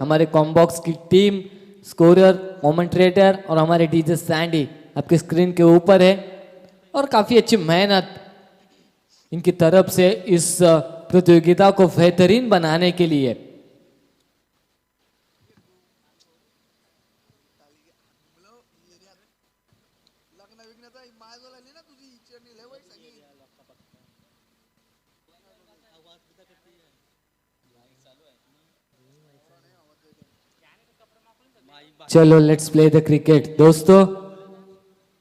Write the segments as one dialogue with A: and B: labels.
A: हमारे कॉम्बॉक्स की team, scorer, commentator और हमारे डीजे सैंडी आपके स्क्रीन के ऊपर है और काफ़ी अच्छी मेहनत इनकी तरफ से इस प्रतियोगिता को बेहतरीन बनाने के लिए। चलो लेट्स प्ले द क्रिकेट दोस्तों।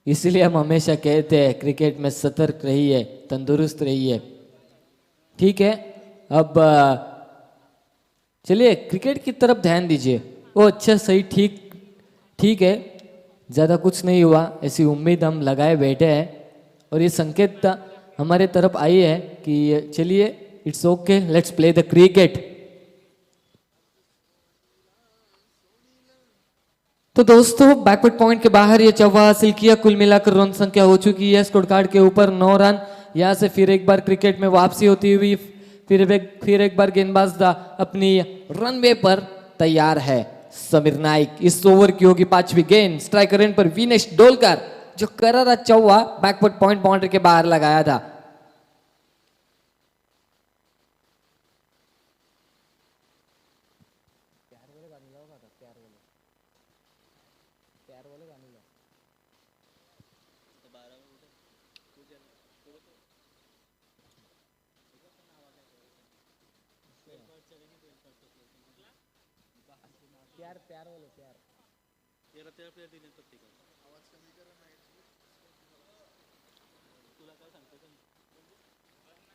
A: इसलिए हम हमेशा कहते हैं क्रिकेट में सतर्क रहिए, तंदुरुस्त रहिए। ठीक है, अब चलिए क्रिकेट की तरफ ध्यान दीजिए। वो अच्छा सही ठीक ठीक है, ज़्यादा कुछ नहीं हुआ ऐसी उम्मीद हम लगाए बैठे हैं और ये संकेत हमारे तरफ आई है कि चलिए it's okay, let's play the cricket. तो दोस्तों बैकवर्ड पॉइंट के बाहर ये चौवा हासिल किया, कुल मिलाकर रन संख्या हो चुकी है स्कोर कार्ड के ऊपर 9 रन। यहाँ से फिर एक बार क्रिकेट में वापसी होती हुई फिर एक बार गेंदबाज अपनी रनवे पर तैयार है समीर नाइक। इस ओवर की होगी 5वीं गेंद, स्ट्राइकर एंड पर विनेश डोलकर जो करारा चौवा बैकवर्ड पॉइंट बाउंड्री के बाहर लगाया था।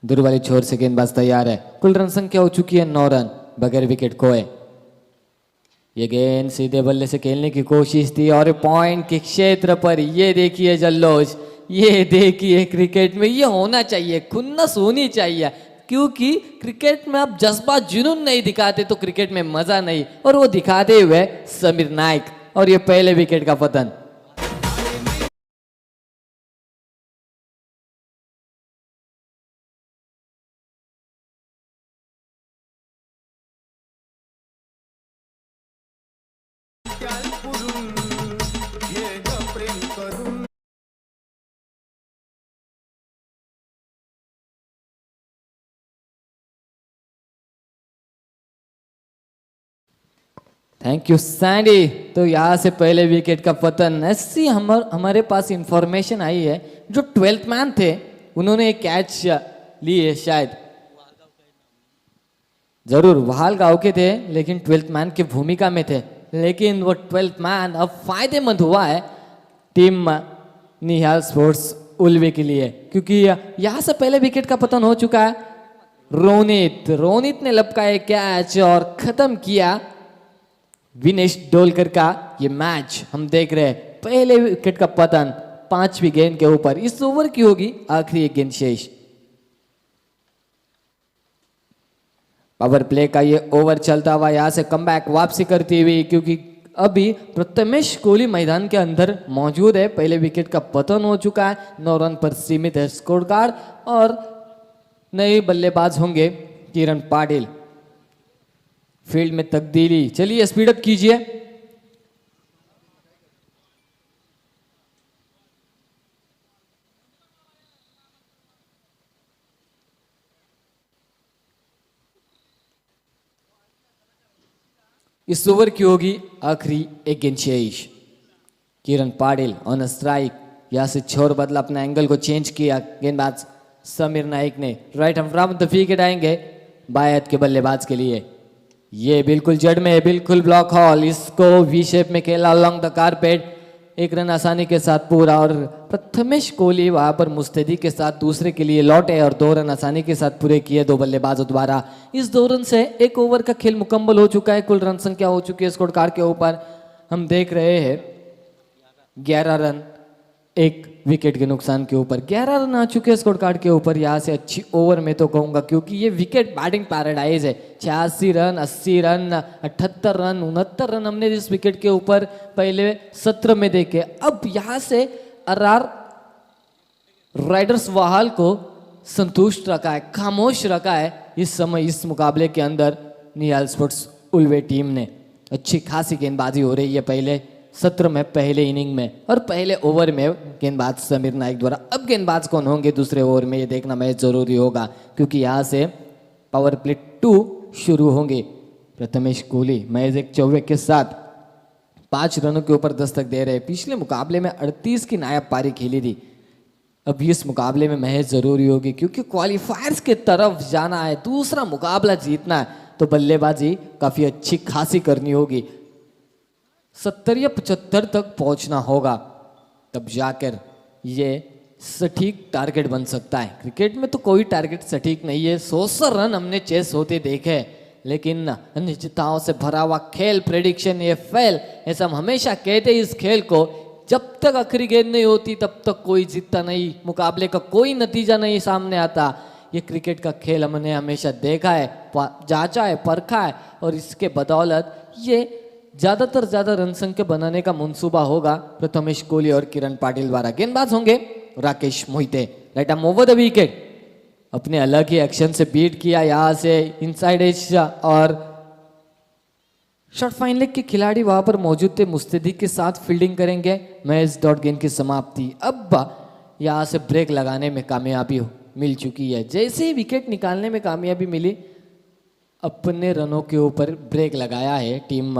A: दूर वाली छोर से गेंदबाज तैयार है, कुल रन संख्या हो चुकी है 9 रन बगैर विकेट खोए। ये गेंद सीधे बल्ले से खेलने की कोशिश थी और पॉइंट के क्षेत्र पर ये देखिए जल्लोष, ये देखिए क्रिकेट में ये होना चाहिए, खुन्नस होनी चाहिए। क्योंकि क्रिकेट में आप जज्बा जुनून नहीं दिखाते तो क्रिकेट में मजा नहीं, और वो दिखाते हुए समीर नाइक और ये पहले विकेट का पतन। Thank you Sandy. तो यहाँ से पहले विकेट का पतन। ऐसी हमारे पास इंफॉर्मेशन आई है जो 12th मैन थे उन्होंने एक कैच लिए शायद, जरूर वहाल गांव के थे लेकिन 12th मैन की भूमिका में थे, लेकिन वो 12th मैन अब फायदेमंद हुआ है टीम निहाल स्पोर्ट्स उल्वे के लिए, क्योंकि यहाँ से पहले विकेट का पतन हो चुका है। रोनित ने लपकाया कैच और खत्म किया विनेश डोलकर का ये मैच। हम देख रहे हैं पहले विकेट का पतन 5वीं गेंद के ऊपर। इस ओवर की होगी आखिरी एक गेंद शेष। पावर प्ले का ये ओवर चलता हुआ यहाँ से कमबैक वापसी करती हुई, क्योंकि अभी प्रथमेश कोहली मैदान के अंदर मौजूद है। पहले विकेट का पतन हो चुका है, 9 रन पर सीमित है स्कोर कार्ड और नए बल्लेबाज होंगे किरण पाटिल। फील्ड में तब्दीली, चलिए स्पीडअप कीजिए। इस ओवर की होगी आखिरी एक गेंद शेष। किरण पाटिल ऑन स्ट्राइक, यहां से छोर बदला, अपना एंगल को चेंज किया गेंदबाज समीर नाइक ने। Right hand from the wicket आएंगे बायत के बल्लेबाज के लिए। ये बिल्कुल जड़ में है, बिल्कुल ब्लॉक हॉल, इसको वी शेप में खेला अलोंग द कारपेट, 1 रन आसानी के साथ पूरा। और प्रथमेश कोहली वहां पर मुस्तैदी के साथ दूसरे के लिए लौटे और 2 रन आसानी के साथ पूरे किए 2 बल्लेबाजों द्वारा। इस 2 रन से 1 ओवर का खेल मुकम्मल हो चुका है। कुल रन संख्या हो चुकी है स्कोर कार्ड के ऊपर, हम देख रहे हैं 11 रन 1 विकेट के नुकसान के ऊपर। 11 रन आ चुके हैं स्कोर कार्ड के ऊपर। यहाँ से अच्छी ओवर में तो कहूँगा, क्योंकि ये विकेट बैटिंग पैराडाइज है। 86 रन, 80 रन, 78 रन, 69 रन हमने इस विकेट के ऊपर पहले सत्र में देखे। अब यहाँ से आरआर राइडर्स वहाल को संतुष्ट रखा है, खामोश रखा है इस समय इस मुकाबले के अंदर निहाल स्पोर्ट्स उल्वे टीम ने। अच्छी खासी गेंदबाजी हो रही है पहले सत्र में, पहले इनिंग में और पहले ओवर में गेंदबाज समीर नाइक द्वारा। अब गेंदबाज कौन होंगे दूसरे ओवर में, ये देखना मैच जरूरी होगा क्योंकि यहाँ से पावर प्ले 2 शुरू होंगे। प्रथमेश कोहली महज एक चौवे के साथ 5 रनों के ऊपर दस्तक दे रहे हैं। पिछले मुकाबले में 38 की नायाब पारी खेली थी। अब इस मुकाबले में महज जरूरी होगी क्योंकि क्वालिफायर्स के तरफ जाना है, दूसरा मुकाबला जीतना है, तो बल्लेबाजी काफी अच्छी खासी करनी होगी। 70 या 75 तक पहुंचना होगा, तब जाकर ये सटीक टारगेट बन सकता है। क्रिकेट में तो कोई टारगेट सटीक नहीं है। 100 रन हमने चेस होते देखे, लेकिन अनिश्चितताओं से भरा हुआ खेल, प्रेडिक्शन ये फेल, ऐसा हम हमेशा कहते हैं। इस खेल को जब तक आखिरी गेंद नहीं होती तब तक कोई जीतता नहीं, मुकाबले का कोई नतीजा नहीं सामने आता। ये क्रिकेट का खेल हमने हमेशा देखा है, जांचा है, परखा है और इसके बदौलत ये ज्यादातर ज्यादा रन संख्या बनाने का मंसूबा होगा प्रथमेश कोहली और किरण पाटिल द्वारा। गेंदबाज होंगे Rakesh Mohite. Right arm over the wicket, अपने अलग ही एक्शन से बीट किया यहाँ से इनसाइड एज और शॉर्ट फाइन लेग के खिलाड़ी वहां पर मौजूद थे। मुस्तैदी के साथ फील्डिंग करेंगे। मैच डॉट गेंद की समाप्ति। अब यहाँ से ब्रेक लगाने में कामयाबी मिल चुकी है। जैसे ही विकेट निकालने में कामयाबी मिली, अपने रनों के ऊपर ब्रेक लगाया है टीम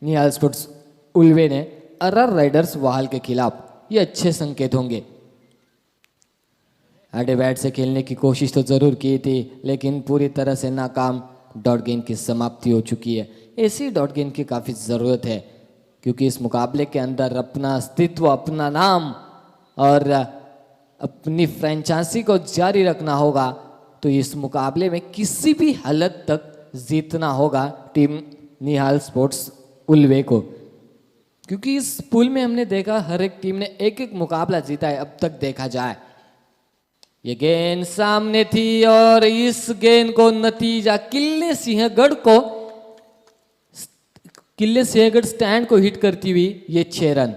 A: निहाल स्पोर्ट्स उल्वे ने RR राइडर्स वाहल के खिलाफ। ये अच्छे संकेत होंगे। आड़े बैट से खेलने की कोशिश तो जरूर की थी, लेकिन पूरी तरह से नाकाम। डॉट गेंद की समाप्ति हो चुकी है। ऐसी डॉट गेंद की काफ़ी ज़रूरत है क्योंकि इस मुकाबले के अंदर अपना अस्तित्व, अपना नाम और अपनी फ्रेंचाइजी को जारी रखना होगा। तो इस मुकाबले में किसी भी हालत तक जीतना होगा टीम निहाल स्पोर्ट्स उल्वे को, क्योंकि इस पुल में हमने देखा हर एक टीम ने एक एक मुकाबला जीता है अब तक देखा जाए। ये गेंद सामने थी और इस गेंद को नतीजा किले सिंहगढ़ स्टैंड को हिट करती हुई ये 6 रन।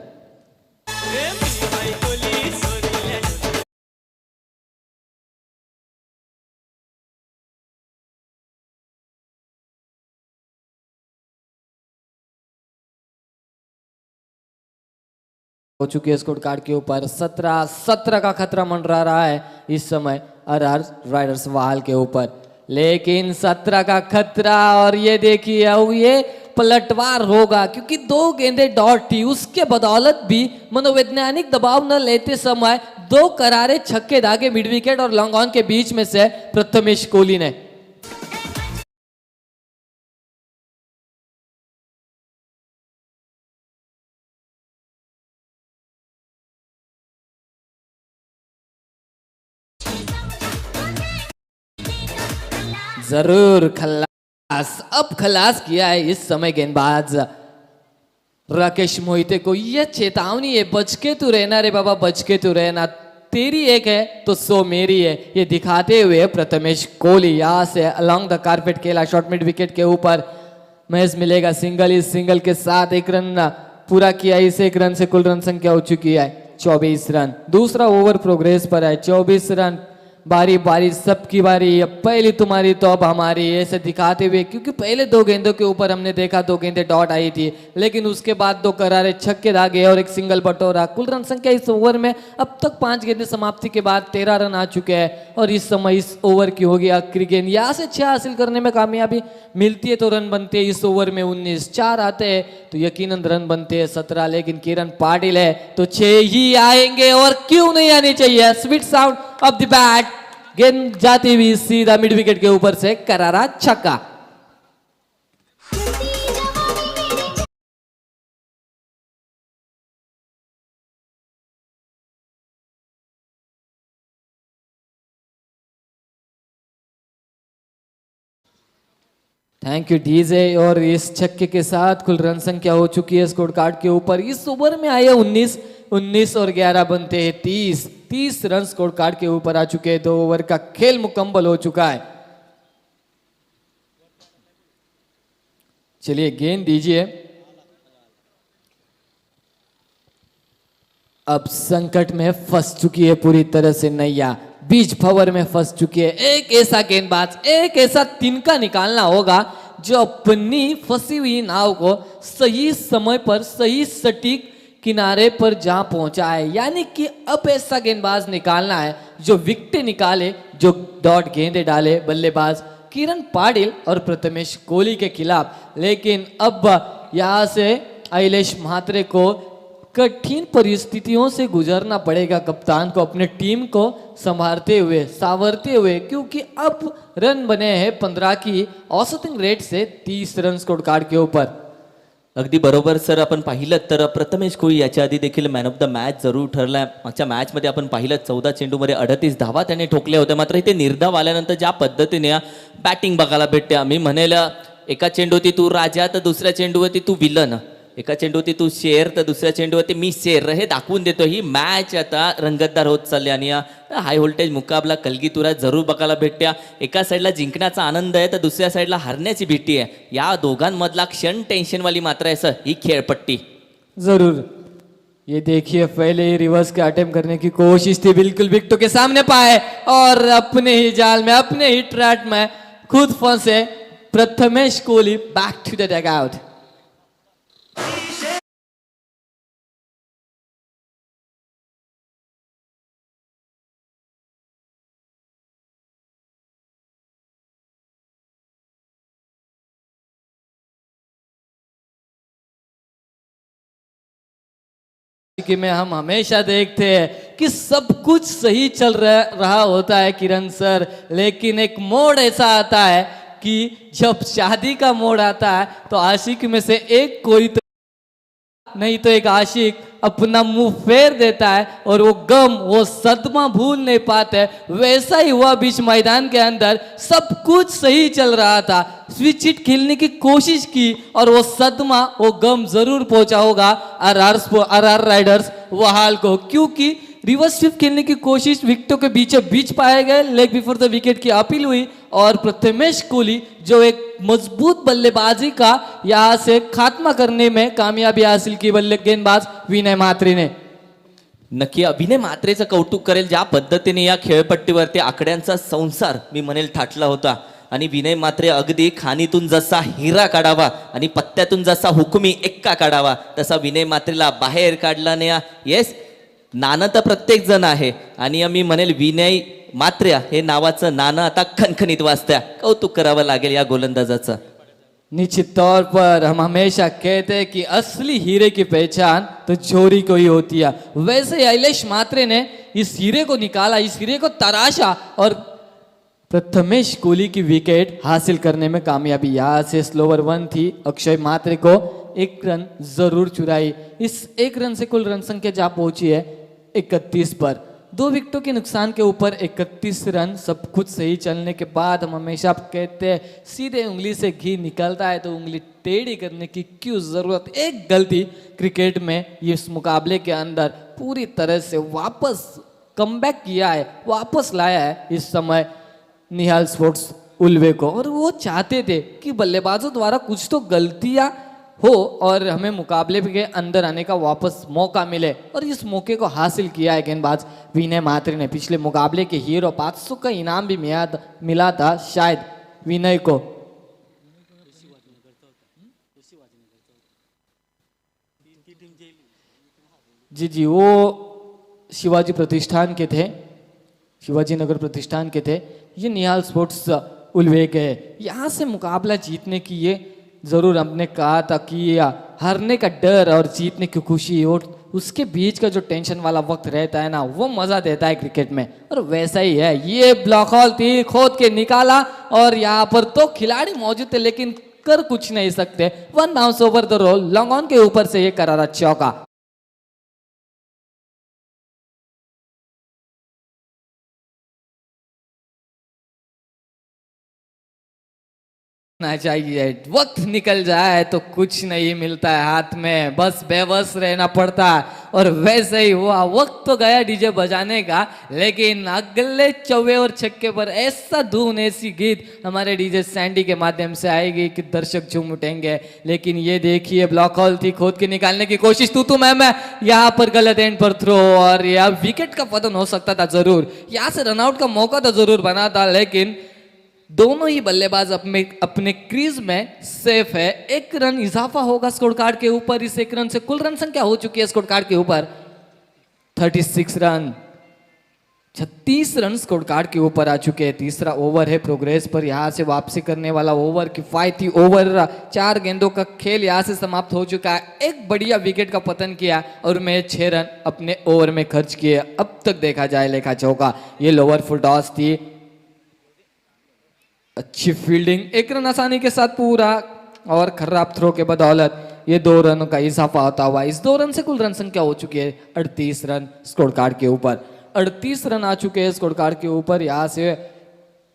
A: हो चुकी है स्कोर कार्ड के ऊपर। 17 का खतरा मंडरा रहा है इस समय RR राइडर्स वाहल के ऊपर, लेकिन 17 का खतरा और ये देखिए अब ये पलटवार होगा क्योंकि 2 गेंदें डॉट थी। उसके बदौलत भी मनोवैज्ञानिक दबाव न लेते समय 2 करारे छक्के दागे मिड विकेट और लॉन्ग ऑन के बीच में से प्रथमेश कोहली ने। जरूर खलास, अब खलास किया है इस समय गेंदबाज राकेश मोहिते को। यह चेतावनी है, बच के तू रहना रे बाबा, बच के तू रहना, तेरी एक है तो 100 मेरी है, ये दिखाते हुए प्रथमेश कोहली यहाँ से अलोंग द कारपेट खेला शॉर्ट मिड विकेट के ऊपर। मैच मिलेगा सिंगल। इस सिंगल के साथ 1 रन पूरा किया। इस 1 रन से कुल रन संख्या हो चुकी है 24 रन। दूसरा ओवर प्रोग्रेस पर है। 24 रन, बारी बारी सबकी बारी, अब पहली तुम्हारी तो अब हमारी, ऐसे दिखाते हुए, क्योंकि पहले 2 गेंदों के ऊपर हमने देखा 2 गेंदें डॉट आई थी, लेकिन उसके बाद 2 करारे छक्के दागे और 1 सिंगल बटोरा। कुल रन संख्या इस ओवर में अब तक 5 गेंदें समाप्ति के बाद 13 रन आ चुके हैं और इस समय इस ओवर की होगी आखिरी गेंद। यहाँ से 6 हासिल करने में कामयाबी मिलती है तो रन बनते हैं। इस ओवर में 19, 4 आते हैं तो यकीनन रन बनते हैं 17, लेकिन किरण पाटिल है तो 6 ही आएंगे और क्यों नहीं आने चाहिए। Sweet sound of the bat, गेंद जाती हुई सीधा मिड विकेट के ऊपर से करारा छक्का। Thank you DJ. और इस छक्के के साथ कुल रन संख्या हो चुकी है स्कोर कार्ड के ऊपर। इस ओवर में आए 19 और 11 बनते हैं 30 रन स्कोर कार्ड के ऊपर आ चुके हैं। 2 ओवर का खेल मुकम्मल हो चुका है। चलिए गेंद दीजिए। अब संकट में फंस चुकी है पूरी तरह से नैया, बीच भंवर में फंस चुकी है। एक ऐसा गेंदबाज, एक ऐसा तिनका निकालना होगा जो अपनी फंसी हुई नाव को सही समय पर सही सटीक किनारे पर जा पहुंचा है। यानी कि अब ऐसा गेंदबाज निकालना है जो विकेट निकाले, जो डॉट गेंदे डाले बल्लेबाज किरण पाटिल और प्रथमेश कोहली के खिलाफ। लेकिन अब यहाँ से अखिलेश म्हात्रे को कठिन परिस्थितियों से गुजरना पड़ेगा, कप्तान को अपने टीम को संभालते हुए सावरते हुए, क्योंकि अब रन बने हैं 15 की औसतन रेट से 30 रन स्कोर कार्ड के ऊपर।
B: अगदी बरोबर सर. आपण पाहिलं तर प्रथमेश कोहली याच्या आधी देखील मॅन ऑफ द मॅच जरूर ठरलाय. मागच्या मॅचमध्ये आपण पाहिलं 14 चेंडूमध्ये 38 धावा त्याने ठोकल्या होत्या. मात्र इथे निर्धाव आल्यानंतर ज्या पद्धतीने बॅटिंग बघायला भेटते, मी म्हणेल एका चेंडूवरती तू राजा तर दुसऱ्या चेंडूवरती तू विलन, एका चेंडूवरती तू शेर तर दुसऱ्या चेंडूवरती मी शेर, हे दाखवून देतो. ही मॅच आता रंगतदार होत चालली आणि हाय व्होल्टेज मुकाबला कलगीतुरात जरूर बघायला भेटत्या. एका साईडला जिंकण्याचा आनंद आहे तर दुसऱ्या साईडला हरण्याची भीती आहे. या दोघांमधला क्षण टेन्शनवाली मात्र आहे सर ही खेळपट्टी.
A: जरूर ये देखिए पहले ही रिवर्स के अटेम्प्ट करने की कोशिश थी, बिल्कुल विकेटों के सामने पाए और अपने ही जाल में अपने ही ट्रैप में खुद फंसे Prathamesh Kohli. Back to the dugout. कि में हम हमेशा देखते हैं कि सब कुछ सही चल रहा होता है किरण सर, लेकिन एक मोड़ ऐसा आता है कि जब शादी का मोड़ आता है तो आशिक में से एक कोई तो नहीं तो एक आशिक अपना मुंह फेर देता है और वो गम वो सदमा भूल नहीं पाते. वैसा ही हुआ बीच मैदान के अंदर. सब कुछ सही चल रहा था, स्विच हिट खेलने की कोशिश की और वो सदमा वो गम जरूर पहुंचा होगा आरआर राइडर्स वहाल को, क्योंकि रिवर्स स्विप खेलने की कोशिश विकेटों के बीच पाए गए. लेग बिफोर द विकेट की अपील हुई और प्रथमेश कोहली जो एक मजबूत बल्लेबाजी का यहां से खात्मा करने में कामयाबी हासिल की गेंदबाज विनय म्हात्रे ने.
B: नक्की विनय म्हात्रेचं कौतुक करेल ज्या पद्धतीने या खेळपट्टीवरती आकड्यांचा संसार मी म्हणेल थाटला होता. आणि विनय म्हात्रे अगदी खाणीतून जसा हिरा काढावा आणि पत्त्यातून जसा हुकुमी एक्का काढावा तसा विनय म्हात्रेला बाहेर काढला ने. येस, नाणं तर प्रत्येक जण आहे आणि मी म्हणेल विनय म्हात्रे हे नावाचं नाणं आता खणखणीत वाजत्या. कौतुक करावं लागेल या गोलंदाजाचं.
A: निश्चित तौर पर हम हमेशा कहते हैं कि असली हीरे की पहचान तो चोरी को ही होती है. वैसे ही अखिलेश म्हात्रे ने इस हीरे को निकाला, इस हीरे को तराशा और प्रथमेश कोहली की विकेट हासिल करने में कामयाबी. यहाँ से स्लोवर 1 थी, अक्षय म्हात्रे को 1 रन जरूर चुराई. इस 1 रन से कुल रन संख्या जा पहुंची है 31 पर. 2 विकेटों के नुकसान के ऊपर 31 रन. सब कुछ सही चलने के बाद हम हमेशा कहते हैं सीधे उंगली से घी निकलता है तो उंगली टेढ़ी करने की क्यों जरूरत. एक गलती क्रिकेट में इस मुकाबले के अंदर पूरी तरह से वापस कमबैक किया है, वापस लाया है इस समय निहाल स्पोर्ट्स उल्वे को. और वो चाहते थे कि बल्लेबाजों द्वारा कुछ तो गलतियां हो और हमें मुकाबले के अंदर आने का वापस मौका मिले, और इस मौके को हासिल किया है गेंदबाज विनय म्हात्रे ने. पिछले मुकाबले के हीरो 500 का इनाम भी मिला था शायद विनय को. जी वो शिवाजी प्रतिष्ठान के थे, शिवाजी नगर प्रतिष्ठान के थे. ये निहाल स्पोर्ट्स उल्वे के. यहाँ से मुकाबला जीतने की ये जरूर हमने कहा था कि हारने का डर और जीतने की खुशी और उसके बीच का जो टेंशन वाला वक्त रहता है ना, वो मजा देता है क्रिकेट में. और वैसा ही है. ये ब्लॉक हॉल थी, खोद के निकाला और यहाँ पर तो खिलाड़ी मौजूद थे लेकिन कर कुछ नहीं सकते. 1 bounce over the roll, long on के ऊपर से ये करारा चौका. चाहिए वक्त निकल जाए तो कुछ नहीं मिलता है हाथ में, बस बेबस रहना पड़ता है. और वैसे ही हुआ. वक्त तो गया डीजे बजाने का, लेकिन अगले चौवे और छक्के पर ऐसा धुन ऐसी गीत हमारे डीजे सैंडी के माध्यम से आएगी कि दर्शक झूम उठेंगे. लेकिन ये देखिए ब्लॉक हॉल थी, खोद के निकालने की कोशिश तू मैं यहाँ पर गलत एंड पर थ्रो और यह विकेट का पतन हो सकता था जरूर. यहाँ से रनआउट का मौका तो जरूर बना था, लेकिन दोनों ही बल्लेबाज अपने अपने क्रीज में सेफ है। एक रन इजाफा होगा स्कोर कार्ड के ऊपर। इस एक रन से कुल रन संख्या हो चुकी है स्कोर कार्ड के ऊपर 36 रन। 36 रन स्कोर कार्ड के ऊपर आ चुके हैं। तीसरा ओवर है प्रोग्रेस पर, यहां से वापसी करने वाला ओवर किफायती ओवर। 4 गेंदों का खेल यहां से समाप्त हो चुका है। एक बढ़िया विकेट का पतन किया और मैं 6 रन अपने ओवर में खर्च किए। अब तक देखा जाए लेखा चौका। ये लोअर फुल टॉस थी, अच्छी फील्डिंग, एक रन आसानी के साथ पूरा और खराब थ्रो के बदौलत ये 2 रनों का इजाफा होता हुआ इस 2 रन से कुल रन संख्या हो चुकी है 38 रन स्कोर कार्ड के ऊपर। 38 रन आ चुके हैं स्कोर कार्ड के ऊपर। यहां से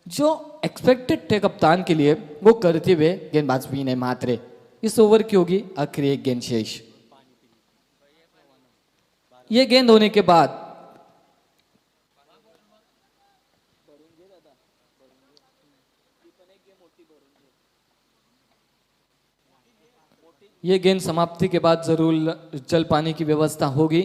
A: जो एक्सपेक्टेड थे कप्तान के लिए वो करते हुए गेंदबाज विनय म्हात्रे। इस ओवर की होगी आखिरी एक गेंद शेष। ये गेंद होने के बाद ये गेंद समाप्ति के बाद जरूर जल पानी की व्यवस्था होगी।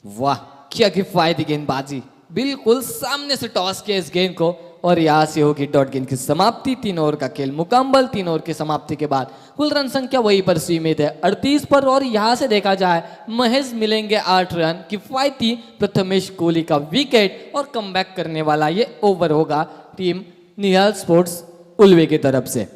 A: वाह क्या किफायती गेंदबाजी, बिल्कुल सामने से टॉस किया इस गेंद को और यहां से होगी डॉट गेंद की समाप्ति। 3 ओवर का खेल मुकम्मल। 3 ओवर की समाप्ति के बाद कुल रन संख्या वही पर सीमित है 38 पर। और यहां से देखा जाए महज मिलेंगे 8 रन। किफायती प्रथमेश कोहली का विकेट और कमबैक करने वाला ये ओवर होगा टीम निहाल स्पोर्ट्स उल्वे की तरफ से।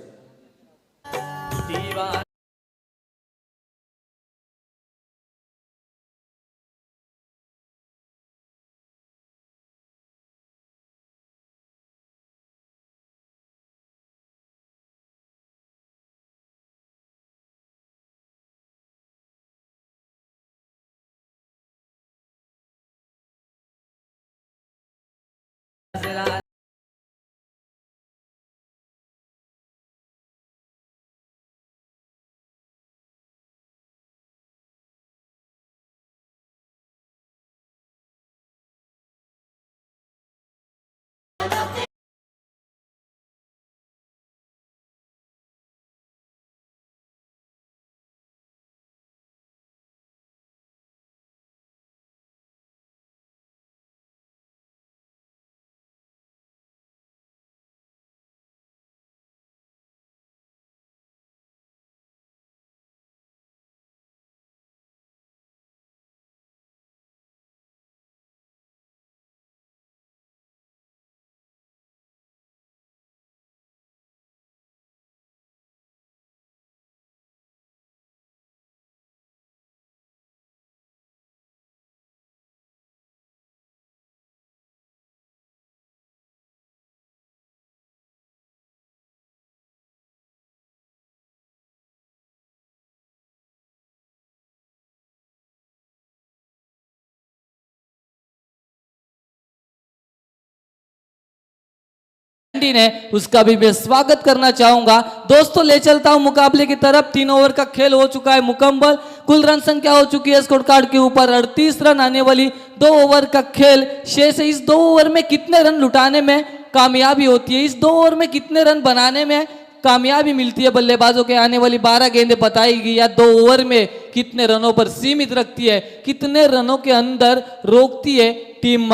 A: ने उसका भी मैं स्वागत करना चाहूंगा। दोस्तों ले चलता हूं मुकाबले की तरफ। 3 ओवर का खेल हो चुका है मुकम्मल। कुल रन संख्या हो चुकी है स्कोर कार्ड के ऊपर 38 रन। आने वाली 2 ओवर का खेल शेष है। इस 2 ओवर में कितने रन लुटाने में कामयाबी होती है, इस 2 ओवर में कितने रन बनाने में कामयाबी मिलती है बल्लेबाजों के, आने वाली 12 गेंदें बताएगी। या 2 ओवर में कितने रनों पर सीमित रखती है, कितने रनों के अंदर रोकती है team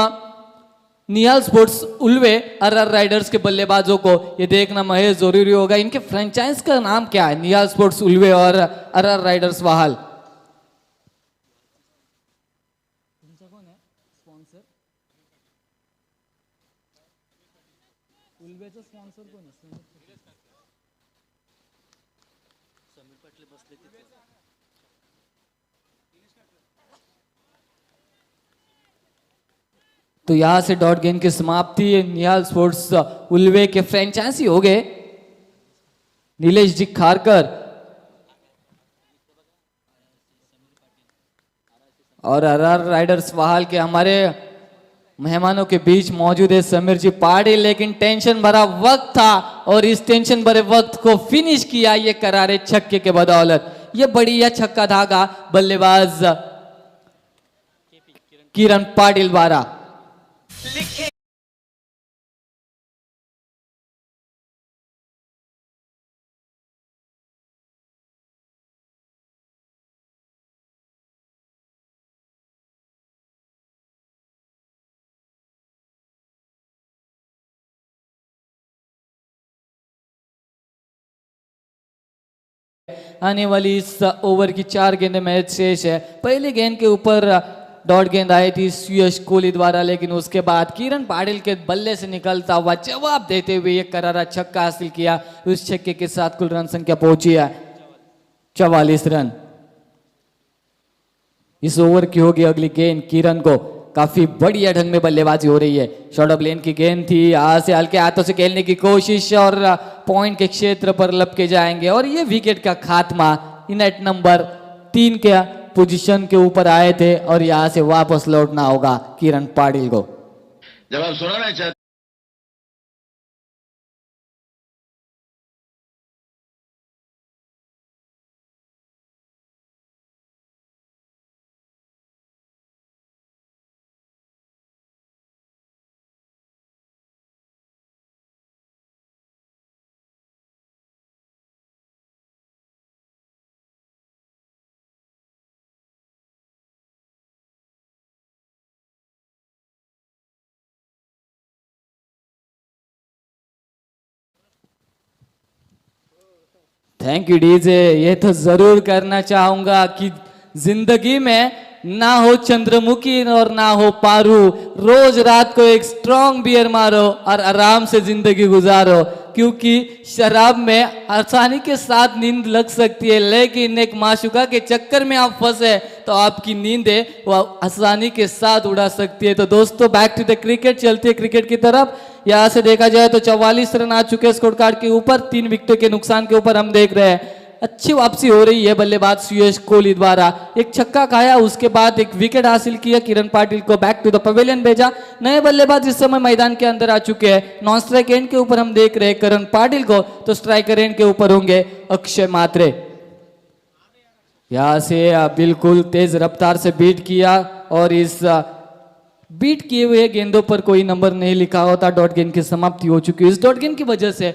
A: Nihal sports Ulwe RR riders के बल्लेबाजों को, ये देखना महेश जरूरी होगा। इनके फ्रेंचाइज का नाम क्या है? निहाल स्पोर्ट्स उल्वे और आरआर राइडर्स वाहल। तो यहां से डॉट गेंद की समाप्ति। निहाल स्पोर्ट्स उल्वे के फ्रेंचाइजी हो गए नीलेश जी खारकर और आरआर राइडर्स वाहल के हमारे मेहमानों के बीच मौजूद है समीर जी पाटिल। लेकिन टेंशन भरा वक्त था और इस टेंशन भरे वक्त को फिनिश किया ये करारे छक्के के बदौलत। ये बढ़िया छक्का धागा बल्लेबाज किरण पाटिल द्वारा। आने वाली इस ओवर की 4 गेंदें मैच शेष है। पहली गेंद के ऊपर डॉट गेंद आई थी यश कोहली द्वारा, लेकिन उसके बाद किरण पाटिल के बल्ले से निकलता हुआ जवाब देते हुए एक करारा छक्का हासिल किया। उस छक्के के साथ कुल रन संख्या पहुंची है 44 रन। इस ओवर की होगी अगली गेंद। किरण को काफी बढ़िया ढंग में बल्लेबाजी हो रही है। शॉर्ट ऑफ लेन की गेंद थी, यहाँ से हल्के हाथों से खेलने की कोशिश और पॉइंट के क्षेत्र पर लपके जाएंगे और ये विकेट का खात्मा। नेट नंबर 3 के पोजीशन के ऊपर आए थे और यहाँ से वापस लौटना होगा किरण पाटिल को।
C: जब आप सुनाना चाहते
A: थैंक यू डीजे। ये तो जरूर करना चाहूंगा कि जिंदगी में ना हो चंद्रमुखी और ना हो पारू, रोज रात को एक स्ट्रॉन्ग बियर मारो और आराम से जिंदगी गुजारो, क्योंकि शराब में आसानी के साथ नींद लग सकती है, लेकिन एक माशुका के चक्कर में आप फंसे तो आपकी नींद है वो आसानी के साथ उड़ा सकती है। तो दोस्तों बैक टू द क्रिकेट, चलते हैं क्रिकेट की तरफ। यहाँ से देखा जाए तो 44 रन आ चुके स्कोर कार्ड के ऊपर। 3 विकेटों के नुकसान के ऊपर हम देख रहे हैं अच्छी वापसी हो रही है बल्लेबाज यश कोहली द्वारा। एक छक्का खाया, उसके बाद एक विकेट हासिल किया। किरण पाटिल को बैक टू द पवेलियन भेजा। नए बल्लेबाज इस समय मैदान के अंदर आ चुके हैं। नॉन स्ट्राइक एंड के ऊपर हम देख रहे हैं किरण पाटिल को, तो स्ट्राइकर एंड के ऊपर होंगे अक्षय मात्रे। यहां से बिल्कुल तेज रफ्तार से बीट किया और इस बीट किए हुए गेंदों पर कोई नंबर नहीं लिखा होता। डॉट गेंद की समाप्ति हो चुकी है। इस डॉट गेंद की वजह से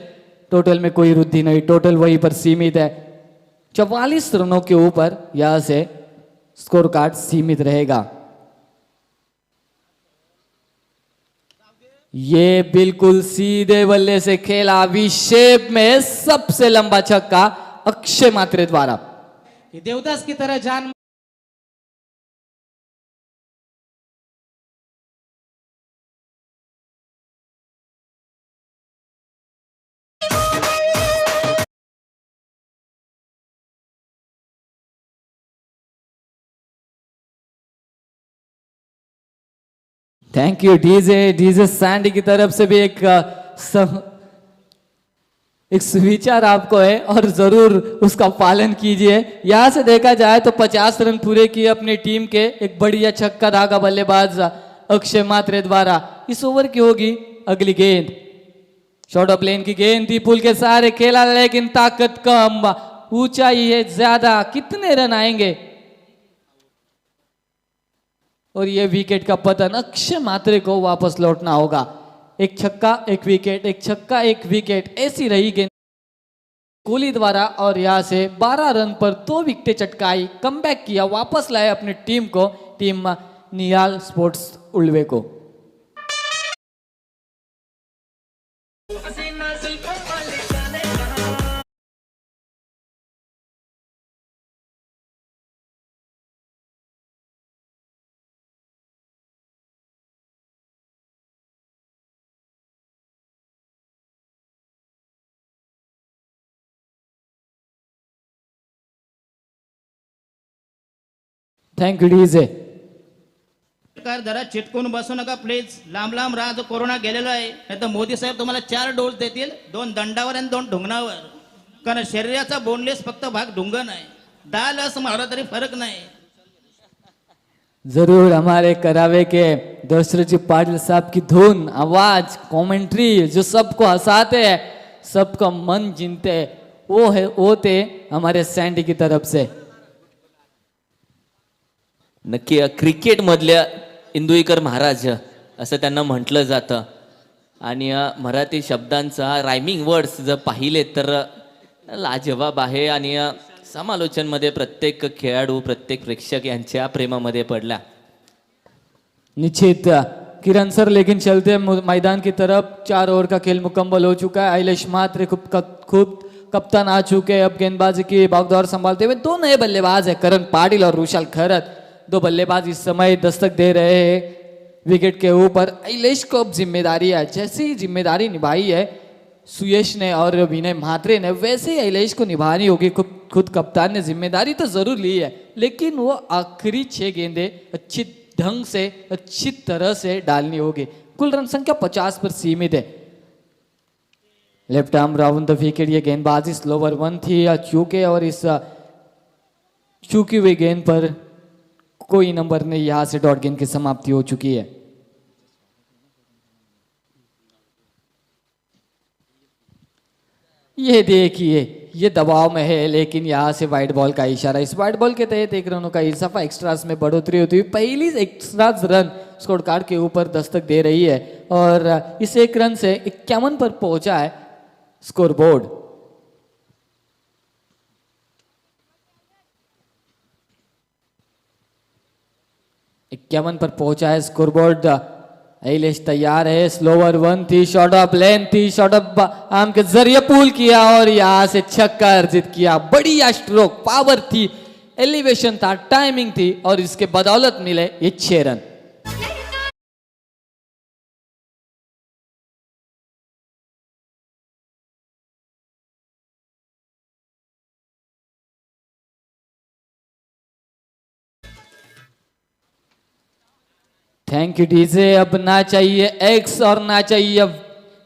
A: टोटल में कोई वृद्धि नहीं, टोटल वहीं पर सीमित है। 44 रनों के ऊपर यहां से स्कोर कार्ड सीमित रहेगा। ये बिल्कुल सीधे बल्ले से खेला, विशेप में सबसे लंबा छक्का अक्षय मात्रे द्वारा।
D: देवदास की तरह जान
A: thank you DJ. DJ Sandy की तरफ से भी एक सुविचार आपको है और जरूर उसका पालन कीजिए। यहां से देखा जाए तो 50 रन पूरे किए अपनी टीम के। एक बढ़िया छक्का दागा बल्लेबाज अक्षय मात्रे द्वारा। इस ओवर की होगी अगली गेंद। शॉर्ट ऑफ लेन की गेंद थी, पुल के सहारे खेला, लेकिन ताकत कम, ऊंचाई है ज्यादा। कितने रन आएंगे? और ये विकेट का पतन। अक्षय मात्रे को वापस लौटना होगा। एक छक्का एक विकेट, एक छक्का एक विकेट, ऐसी रही गेंद कोहली द्वारा। और यहां से 12 रन पर 2 विकेटें चटकाई, कमबैक किया, वापस लाए अपनी टीम को, टीम निहाल स्पोर्ट्स उल्वे को। Thank you DJ.
E: सरकार जरा चिटकून बसू नका प्लीज. लांब लांब राहा, जो कोरोना गेलेला आहे. नाही तर मोदी साहेब तुम्हाला 4 डोस देतील, 2 दंडावर आणि 2 ढुंगणावर. कारण शरीराचा बोनलेस फक्त भाग ढुंगण आहे. 10 लस मारा तरी फरक नाही.
A: जरूर हमारे करावे के दशरथ जी पाटिल साहब की धुन, आवाज, कमेंट्री जो सबको हंसाते हैं, सबका मन जीतते हैं, वो है वो थे हमारे सैंडी की तरफ से।
B: नक्की क्रिकेट मधल्या इंदुईकर महाराज असं त्यांना म्हटलं जातं. आणि मराठी शब्दांचा रायमिंग वर्ड्स जर पाहिले तर लाजवाब आहे. आणि समालोचनमध्ये प्रत्येक खेळाडू, प्रत्येक प्रेक्षक यांच्या प्रेमामध्ये पडला.
A: निश्चित किरण सर, लेकिन चलते मैदान की तरफ 4 ओवर का खेल मुकम्मल हो चुका है. आइलेश मात्रे खूब कप्तान आ चुके हैं अब गेंदबाजी की भागदौड़ संभालते हुए। दो नए बल्लेबाज है करण पाटिल और रुशाल खरत, दो बल्लेबाज इस समय दस्तक दे रहे हैं विकेट के ऊपर। अखिलेश को अब जिम्मेदारी है, जैसी ही जिम्मेदारी निभाई है सुयश ने और विनय म्हात्रे ने, वैसे ही अखिलेश को निभानी होगी। खुद कप्तान ने जिम्मेदारी तो जरूर ली है, लेकिन वो आखिरी 6 गेंदें अच्छी ढंग से अच्छी तरह से डालनी होगी। कुल रन संख्या 50 पर सीमित है। Left arm round the wicket, ये गेंदबाजी स्लोवर 1 थी चूके, और इस चूकी हुई गेंद पर कोई नंबर नहीं, यहां से डॉट गेंद की समाप्ति हो चुकी है। ये देखिए ये दबाव में है, लेकिन यहां से वाइड बॉल का इशारा। इस वाइड बॉल के तहत 1 रनों का इजाफा, एक्स्ट्रास में बढ़ोतरी होती हुई पहली एक्स्ट्रास रन स्कोर कार्ड के ऊपर दस्तक दे रही है, और इस 1 रन से 51 पर पहुंचा है स्कोर बोर्ड। इक्यावन पर पहुंचा है स्कोर बोर्ड। अखिलेश तैयार है, स्लोवर 1 थी, शॉर्ट ऑफ लेंथ थी, शॉर्ट ऑफ आर्म के जरिए पुल किया और यहां से छक्का अर्जित किया। बढ़िया स्ट्रोक, पावर थी, एलिवेशन था, टाइमिंग थी, और इसके बदौलत मिले ये 6 रन। Thank you DJ. अब ना चाहिए एक्स और ना चाहिए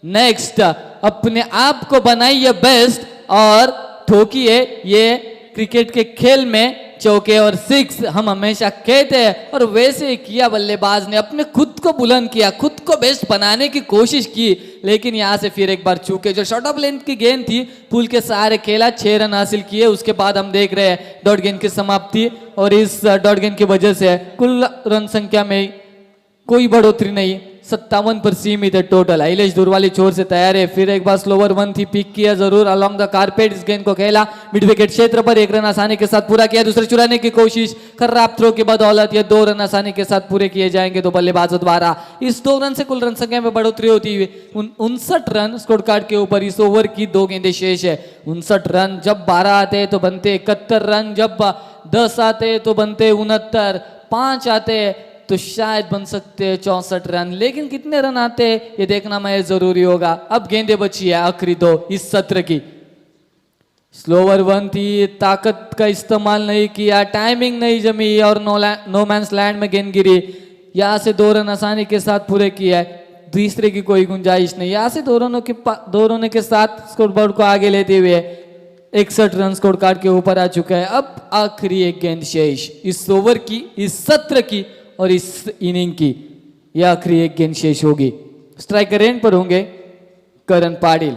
A: नेक्स्ट, अपने आप को बनाइए बेस्ट और ठोकिए ये क्रिकेट के खेल में चौके और 6 हम हमेशा कहते हैं, और वैसे ही किया बल्लेबाज ने, अपने खुद को बुलंद किया, खुद को बेस्ट बनाने की कोशिश की, लेकिन यहां से फिर एक बार चूके। जो शॉर्ट ऑफ लेंथ की गेंद थी पुल के सहारे खेला, 6 रन हासिल किए। उसके बाद हम देख रहे हैं डॉट गेंद की समाप्ति, और इस डॉट गेंद की वजह से कुल रन संख्या में कोई बढ़ोतरी नहीं, 57 पर सीमित है टोटल। अखिलेश दुरवाली छोर से तैयार है, फिर एक बार स्लोवर 1 थी, पिक किया जरूर अलोंग द कारपेट, इस गेंद को खेला मिड विकेट क्षेत्र पर, 1 रन आसानी के साथ पूरा किया। दूसरे चुराने की कोशिश, खराब थ्रो की बदौलत ये 2 रन आसानी के साथ पूरे किए जाएंगे दो बल्लेबाजों द्वारा। इस 2 रन से कुल रन संख्या में बढ़ोतरी होती हुई 59 रन स्कोर कार्ड के ऊपर। इस ओवर की 2 गेंदें शेष है। 59 रन, जब 12 आते हैं तो बनते 71 रन, जब 10 आते हैं तो बनते 69, 5 आते हैं तो शायद बन सकते हैं 64 रन, लेकिन कितने रन आते हैं ये देखना मैं जरूरी होगा। अब गेंदें बची है आखिरी 2 इस सत्र की। स्लोवर 1 थी, ताकत का इस्तेमाल नहीं किया, टाइमिंग नहीं जमी, और नो मैंस लैंड में गेंद गिरी। यहां से 2 रन आसानी के साथ पूरे किया है, तीसरे की कोई गुंजाइश नहीं। यहां से 2 रनों के साथ स्कोर बोर्ड को आगे लेते हुए 61 रन स्कोर कार्ड के ऊपर आ चुका है। अब आखिरी 1 गेंद शेष इस ओवर की, इस सत्र की और इस इनिंग की। यह आखिरी 1 गेंद शेष होगी। स्ट्राइकर एंड पर होंगे करण पाटिल।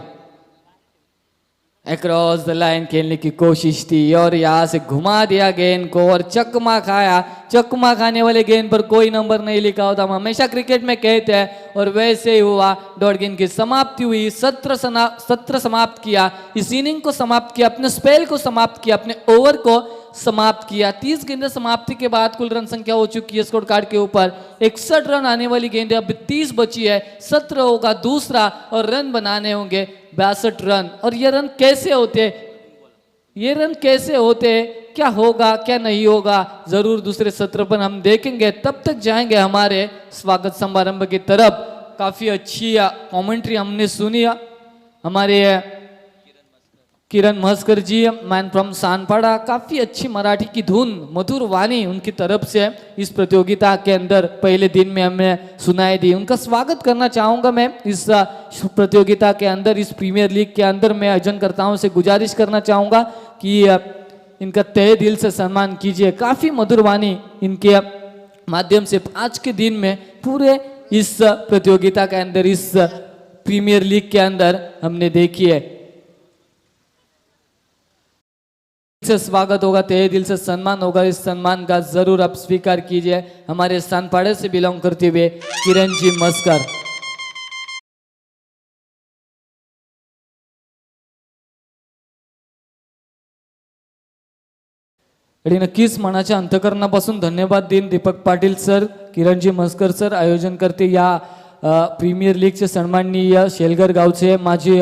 A: अक्रॉस द लाइन खेलने की कोशिश थी, और यहां से घुमा दिया गेंद को और चकमा खाया। चकमा खाने वाले गेंद पर कोई नंबर नहीं लिखा होता, हम हमेशा क्रिकेट में कहते हैं, और वैसे ही हुआ। डॉट गेंद की समाप्ति हुई, सत्र समाप्त किया, इस इनिंग को समाप्त किया, अपने स्पेल को समाप्त किया, अपने ओवर को समाप्त किया। 30 गेंदें समाप्ति के बाद कुल रन संख्या हो चुकी है स्कोर कार्ड के ऊपर 61 रन आने वाली गेंदें अब 30 बची है। 17 होगा दूसरा, और रन बनाने होंगे 62 रन। और ये रन कैसे होते, ये रन कैसे होते, क्या होगा क्या नहीं होगा, जरूर दूसरे सत्र पर हम देखेंगे। तब तक जाएंगे हमारे स्वागत समारंभ की तरफ। काफी अच्छी कमेंट्री हमने सुनी, हमारे किरण मस्कर जी, मैन फ्रॉम सानपाड़ा, काफी अच्छी मराठी की धुन, मधुर वाणी उनकी तरफ से इस प्रतियोगिता के अंदर पहले दिन में हमने सुनाई दी। उनका स्वागत करना चाहूंगा मैं इस प्रतियोगिता के अंदर, इस प्रीमियर लीग के अंदर। मैं आयोजनकर्ताओं से गुजारिश करना चाहूंगा कि इनका तहे दिल से सम्मान कीजिए। काफी मधुर वाणी इनके माध्यम से आज के दिन में पूरे इस प्रतियोगिता के अंदर, इस प्रीमियर लीग के अंदर हमने देखी है। से स्वागत होगा, तहे दिल से सम्मान होगा। इस सम्मान का जरूर आप स्वीकार कीजिए। हमारे सानपाड़े से बिलोंग करते हुए किरण जी मस्कर। आणि नक्कीच मनाच्या अंतकरणापासून धन्यवाद देईन दीपक पाटील सर, किरणजी मस्कर सर, आयोजन करते या प्रीमियर लीगचे सन्माननीय शेलगर गावचे माजी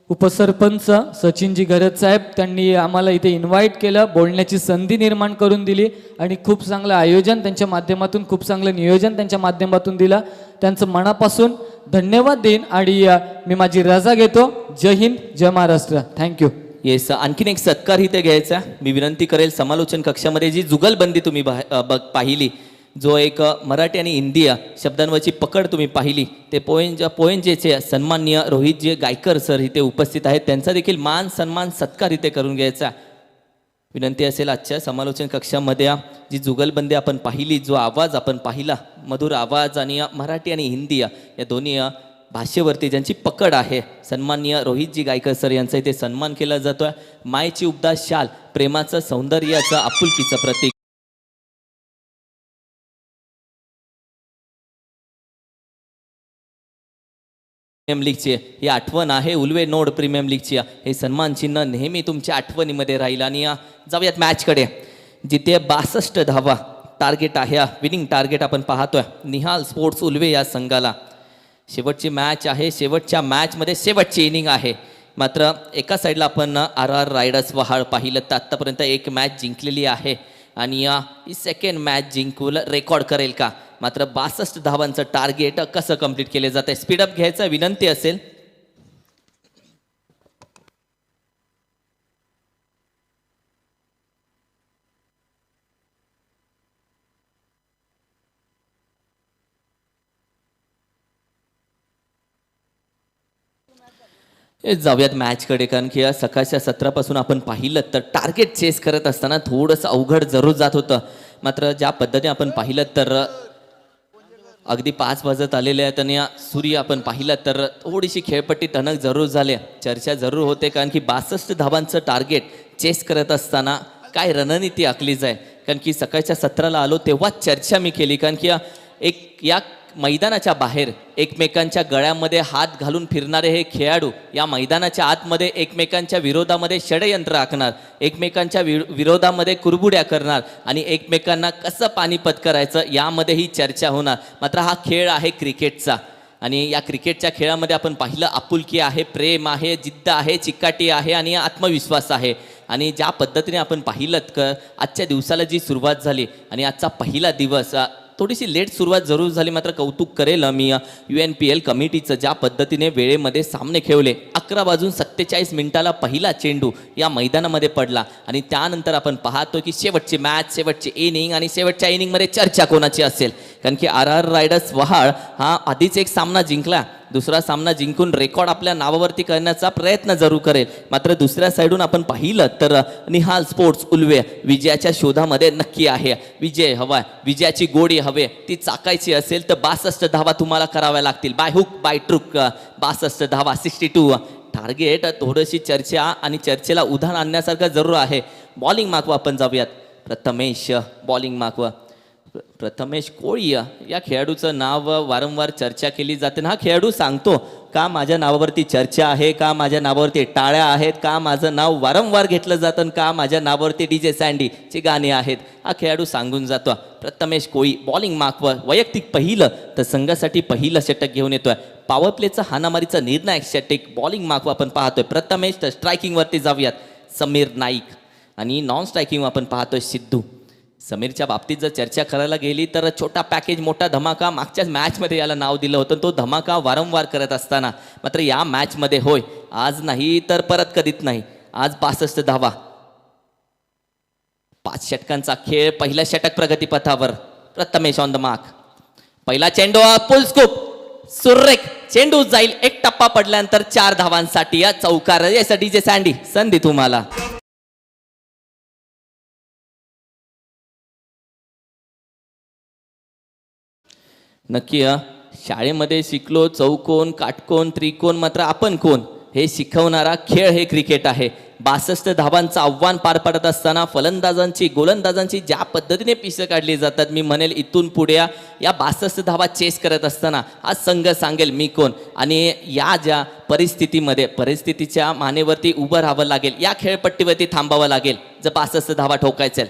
A: उपसरपंच सचिनजी घरत साहेब त्यांनी आम्हाला इथे इन्व्हाइट केलं, बोलण्याची संधी निर्माण करून दिली आणि खूप चांगलं आयोजन त्यांच्या माध्यमातून, खूप चांगलं नियोजन त्यांच्या माध्यमातून दिलं. त्यांचं मनापासून धन्यवाद देईन आणि मी माझी रजा घेतो. जय हिंद, जय महाराष्ट्र. थँक्यू.
B: येस, आणखीन एक सत्कार इथे घ्यायचा. मी विनंती करेल, समालोचन कक्षामध्ये जी जुगलबंदी तुम्ही पाहिली, जो एक मराठी आणि हिंदी शब्दांवरची पकड तुम्ही पाहिली, ते पोएंजेचे सन्माननीय रोहितजी गायकर सर इथे उपस्थित आहेत. त्यांचा देखील मान सन्मान सत्कार इथे करून घ्यायचा. विनंती असेल, आजच्या समालोचन कक्षामध्ये जी जुगलबंदी आपण पाहिली, जो आवाज आपण पाहिला, मधुर आवाज आणि मराठी आणि हिंदी या दोन्ही भाषेवरती ज्यांची पकड आहे, सन्माननीय रोहितजी गायकर सर यांचा इथे सन्मान केला जातोय. मायेची उबदार शाल, प्रेमाचं, सौंदर्याचं, आपुलकीचं प्रतीक. प्रीमियम लीगची ही आठवण आहे, उल्वे नोड प्रीमियम लीगची. हे सन्मान चिन्ह नेहमी तुमच्या आठवणीमध्ये राहील. आणि जाऊयात मॅचकडे, जिथे 62 धावा टार्गेट आहे, विनिंग टार्गेट आपण पाहतोय निहाल स्पोर्ट्स उल्वे या संघाला. शेवटची मॅच आहे, शेवटच्या मॅचमध्ये शेवटची इनिंग आहे. मात्र एका साईडला आपण RR रायडर्स वहाळ पाहिलं तर आत्तापर्यंत एक मॅच जिंकलेली आहे आणि ही सेकंड मॅच जिंकून रेकॉर्ड करेल का? मात्र 62 धावांचं टार्गेट कसं कंप्लीट केले जाते? स्पीडअप घ्यायचा विनंती असेल. जाऊयात मॅचकडे, कारण की सकाळच्या सत्रापासून आपण पाहिलं तर टार्गेट चेस करत असताना थोडंसं अवघड जरूर जात होतं. मात्र ज्या पद्धतीने आपण पाहिलं तर अगदी 5 वाजत आलेले आहेत आणि सूर्य आपण पाहिलं तर थोडीशी खेळपट्टी टणक जरूर झाली. चर्चा जरूर होते, कारण की 62 धावांचं टार्गेट चेस करत असताना काय रणनीती आखली जाईल. कारण की सकाळच्या सत्राला आलो तेव्हाच चर्चा मी केली, कारण की एक या मैदानाच्या बाहेर एकमेकांच्या गळ्यामध्ये हात घालून फिरणारे हे खेळाडू या मैदानाच्या आतमध्ये एकमेकांच्या विरोधामध्ये षडयंत्र आखणार, एकमेकांच्या विरोधामध्ये कुरबुड्या करणार आणि एकमेकांना कसं पानिपत करायचं यामध्ये ही चर्चा होणार. मात्र हा खेळ आहे क्रिकेटचा आणि या क्रिकेटच्या खेळामध्ये आपण पाहिलं आपुलकी आहे, प्रेम आहे, जिद्द आहे, चिकाटी आहे आणि आत्मविश्वास आहे. आणि ज्या पद्धतीने आपण पाहिलं आजच्या दिवसाला जी सुरुवात झाली आणि आजचा पहिला दिवस थोडीशी लेट सुरुवात जरूर झाली, मात्र कौतुक करेल मी UNPL कमिटीचं, ज्या पद्धतीने वेळेमध्ये सामने खेळले. 11:47 पहिला चेंडू या मैदानामध्ये पडला आणि त्यानंतर आपण पाहतो की शेवटची मॅच, शेवटची इनिंग आणि शेवटच्या इनिंगमध्ये चर्चा कोणाची असेल. कारण की RR रायडर्स वहाळ हा आधीच एक सामना जिंकला, दुसरा सामना जिंकून रेकॉर्ड आपल्या नावावरती करण्याचा प्रयत्न जरूर करेल. मात्र दुसऱ्या साईडून आपण पाहिलं तर निहाल स्पोर्ट्स उल्वे विजयाच्या शोधामध्ये नक्की आहे. विजय हवाय, विजयाची गोडी हवे, ती चाकायची असेल तर 62 धावा तुम्हाला कराव्या लागतील. बाय हुक बाय ट्रुक 62 धावा, 62 टार्गेट. थोडीशी चर्चा आणि चर्चेला उधाण आणण्यासारखं जरूर आहे. बॉलिंग मागवा आपण जाऊयात. प्रथमेश बॉलिंग मागवा. प्रथमेश कोळी या खेळाडूचं नाव वारंवार चर्चा केली जाते. हा खेळाडू सांगतो का माझ्या नावावरती चर्चा आहे, का माझ्या नावावरती टाळ्या आहेत, का माझं नाव वारंवार घेतलं जातं, का माझ्या नावावरती DJ सँडीची गाणी आहेत. हा खेळाडू सांगून जातो. प्रथमेश कोळी बॉलिंग मागवा. वैयक्तिक पहिलं तर संघासाठी पहिलं षटक घेऊन येतोय. पॉवर प्लेचं हाणामारीचा निर्णायक षटक बॉलिंग मागवा आपण पाहतोय. प्रथमेश. तर स्ट्रायकिंगवरती जाऊयात. समीर नाईक आणि नॉन स्ट्रायकिंग आपण पाहतोय सिद्धू. समीरच्या बाबतीत जर चर्चा करायला गेली तर छोटा पॅकेज मोठा धमाका, मागच्याच मॅचमध्ये याला नाव दिलं होतं. तो धमाका वारंवार करत असताना मात्र या मॅचमध्ये होय, आज नाही तर परत कधीच नाही, आज 62 धावा, 5 षटकांचा खेळ. पहिलं षटक प्रगतीपथावर. Prathamesh on the mark. पहिला चेंडू फुल स्कूप, सुरेख चेंडू जाईल. एक टप्पा पडल्यानंतर 4 धावांसाठी या चौकार. यासाठी DJ सँडी संधी तुम्हाला. नक्की शाळेमध्ये शिकलो चौकोन, काटकोन, त्रिकोण, मात्र आपण कोण हे शिकवणारा खेळ हे क्रिकेट आहे. 62 धावांचं आव्हान पार पडत असताना फलंदाजांची, गोलंदाजांची ज्या पद्धतीने पिसं काढली जातात, मी म्हणेल इथून पुढे या 62 धावा चेस करत असताना हा संघ सांगेल मी कोण. आणि या ज्या परिस्थितीमध्ये परिस्थितीच्या मानेवरती उभं राहावं लागेल, या खेळपट्टीवरती थांबावं लागेल जर 62 धावा ठोकायचे.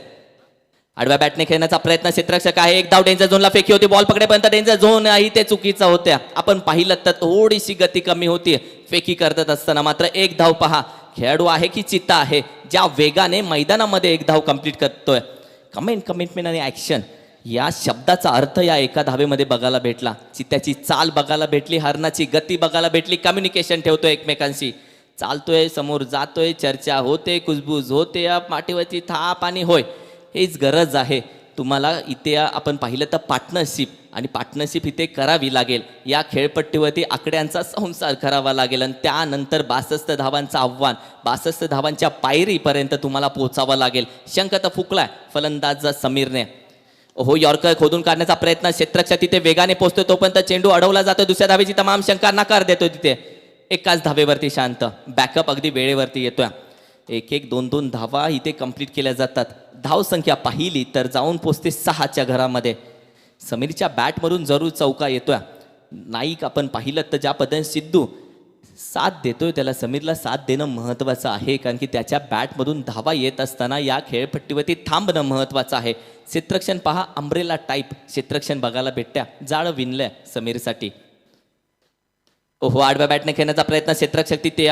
B: आडव्या बॅटने खेळण्याचा प्रयत्न क्षेत्ररक्षक आहे. एक धाव डेंजर झोनला फेकी होती. बॉल पकडेपर्यंत डेंजर झोन आहे ते चुकीचा होत्या. आपण पाहिलं तर थोडीशी गती कमी होती फेकी करत असताना. मात्र एक धाव पहा, खेळाडू आहे की चित्ता आहे ज्या वेगाने मैदानामध्ये एक धाव कंप्लीट करतोय. कमिटमेंट आणि ॲक्शन या शब्दाचा अर्थ या एका धावेमध्ये बघायला भेटला. चित्त्याची चाल बघायला भेटली, हरणाची गती बघायला भेटली, कम्युनिकेशन ठेवतोय एकमेकांशी, चालतोय, समोर जातोय, चर्चा होते, कुजबूज होते, पाठीवरची थाप आणि होय हेच गरज आहे तुम्हाला. इथे आपण पाहिलं तर पार्टनरशिप आणि पार्टनरशिप इथे करावी लागेल. या खेळपट्टीवरती आकड्यांचा संसार करावा लागेल आणि त्यानंतर 62 धावांचं आव्हान, 62 धावांच्या पायरीपर्यंत तुम्हाला पोहोचावं लागेल. शंख तर फुकलाय फलंदाज समीरने. हो, यॉर्कर खोदून काढण्याचा प्रयत्न, क्षेत्ररक्षक तिथे वेगाने पोहोचतोय तोपर्यंत चेंडू अडवला जातो. दुसऱ्या धावेची तमाम शंका नकार देतोय. तिथे एकाच धावेवरती शांत, बॅकअप अगदी वेळेवरती येतोय. 1-1, 2-2 धावा इथे कंप्लीट केल्या जातात. धावसंख्या पाहिली तर जाऊन पोचते 6च्या घरामध्ये. समीरच्या बॅटमधून जरूर चौका येतोय. नाईक आपण पाहिलं तर ज्या पद्धतीने सिद्धू साथ देतोय त्याला, समीरला साथ देणं महत्त्वाचं आहे, कारण की त्याच्या बॅटमधून धावा येत असताना या खेळपट्टीवरती थांबणं महत्त्वाचं आहे. क्षेत्ररक्षण पहा, अंब्रेला टाईप क्षेत्ररक्षण बघायला भेटत्या. जाळं विणलंय समीरसाठी. ओहो, आडव्या बॅटने खेळण्याचा प्रयत्न, क्षेत्ररक्षक तिथे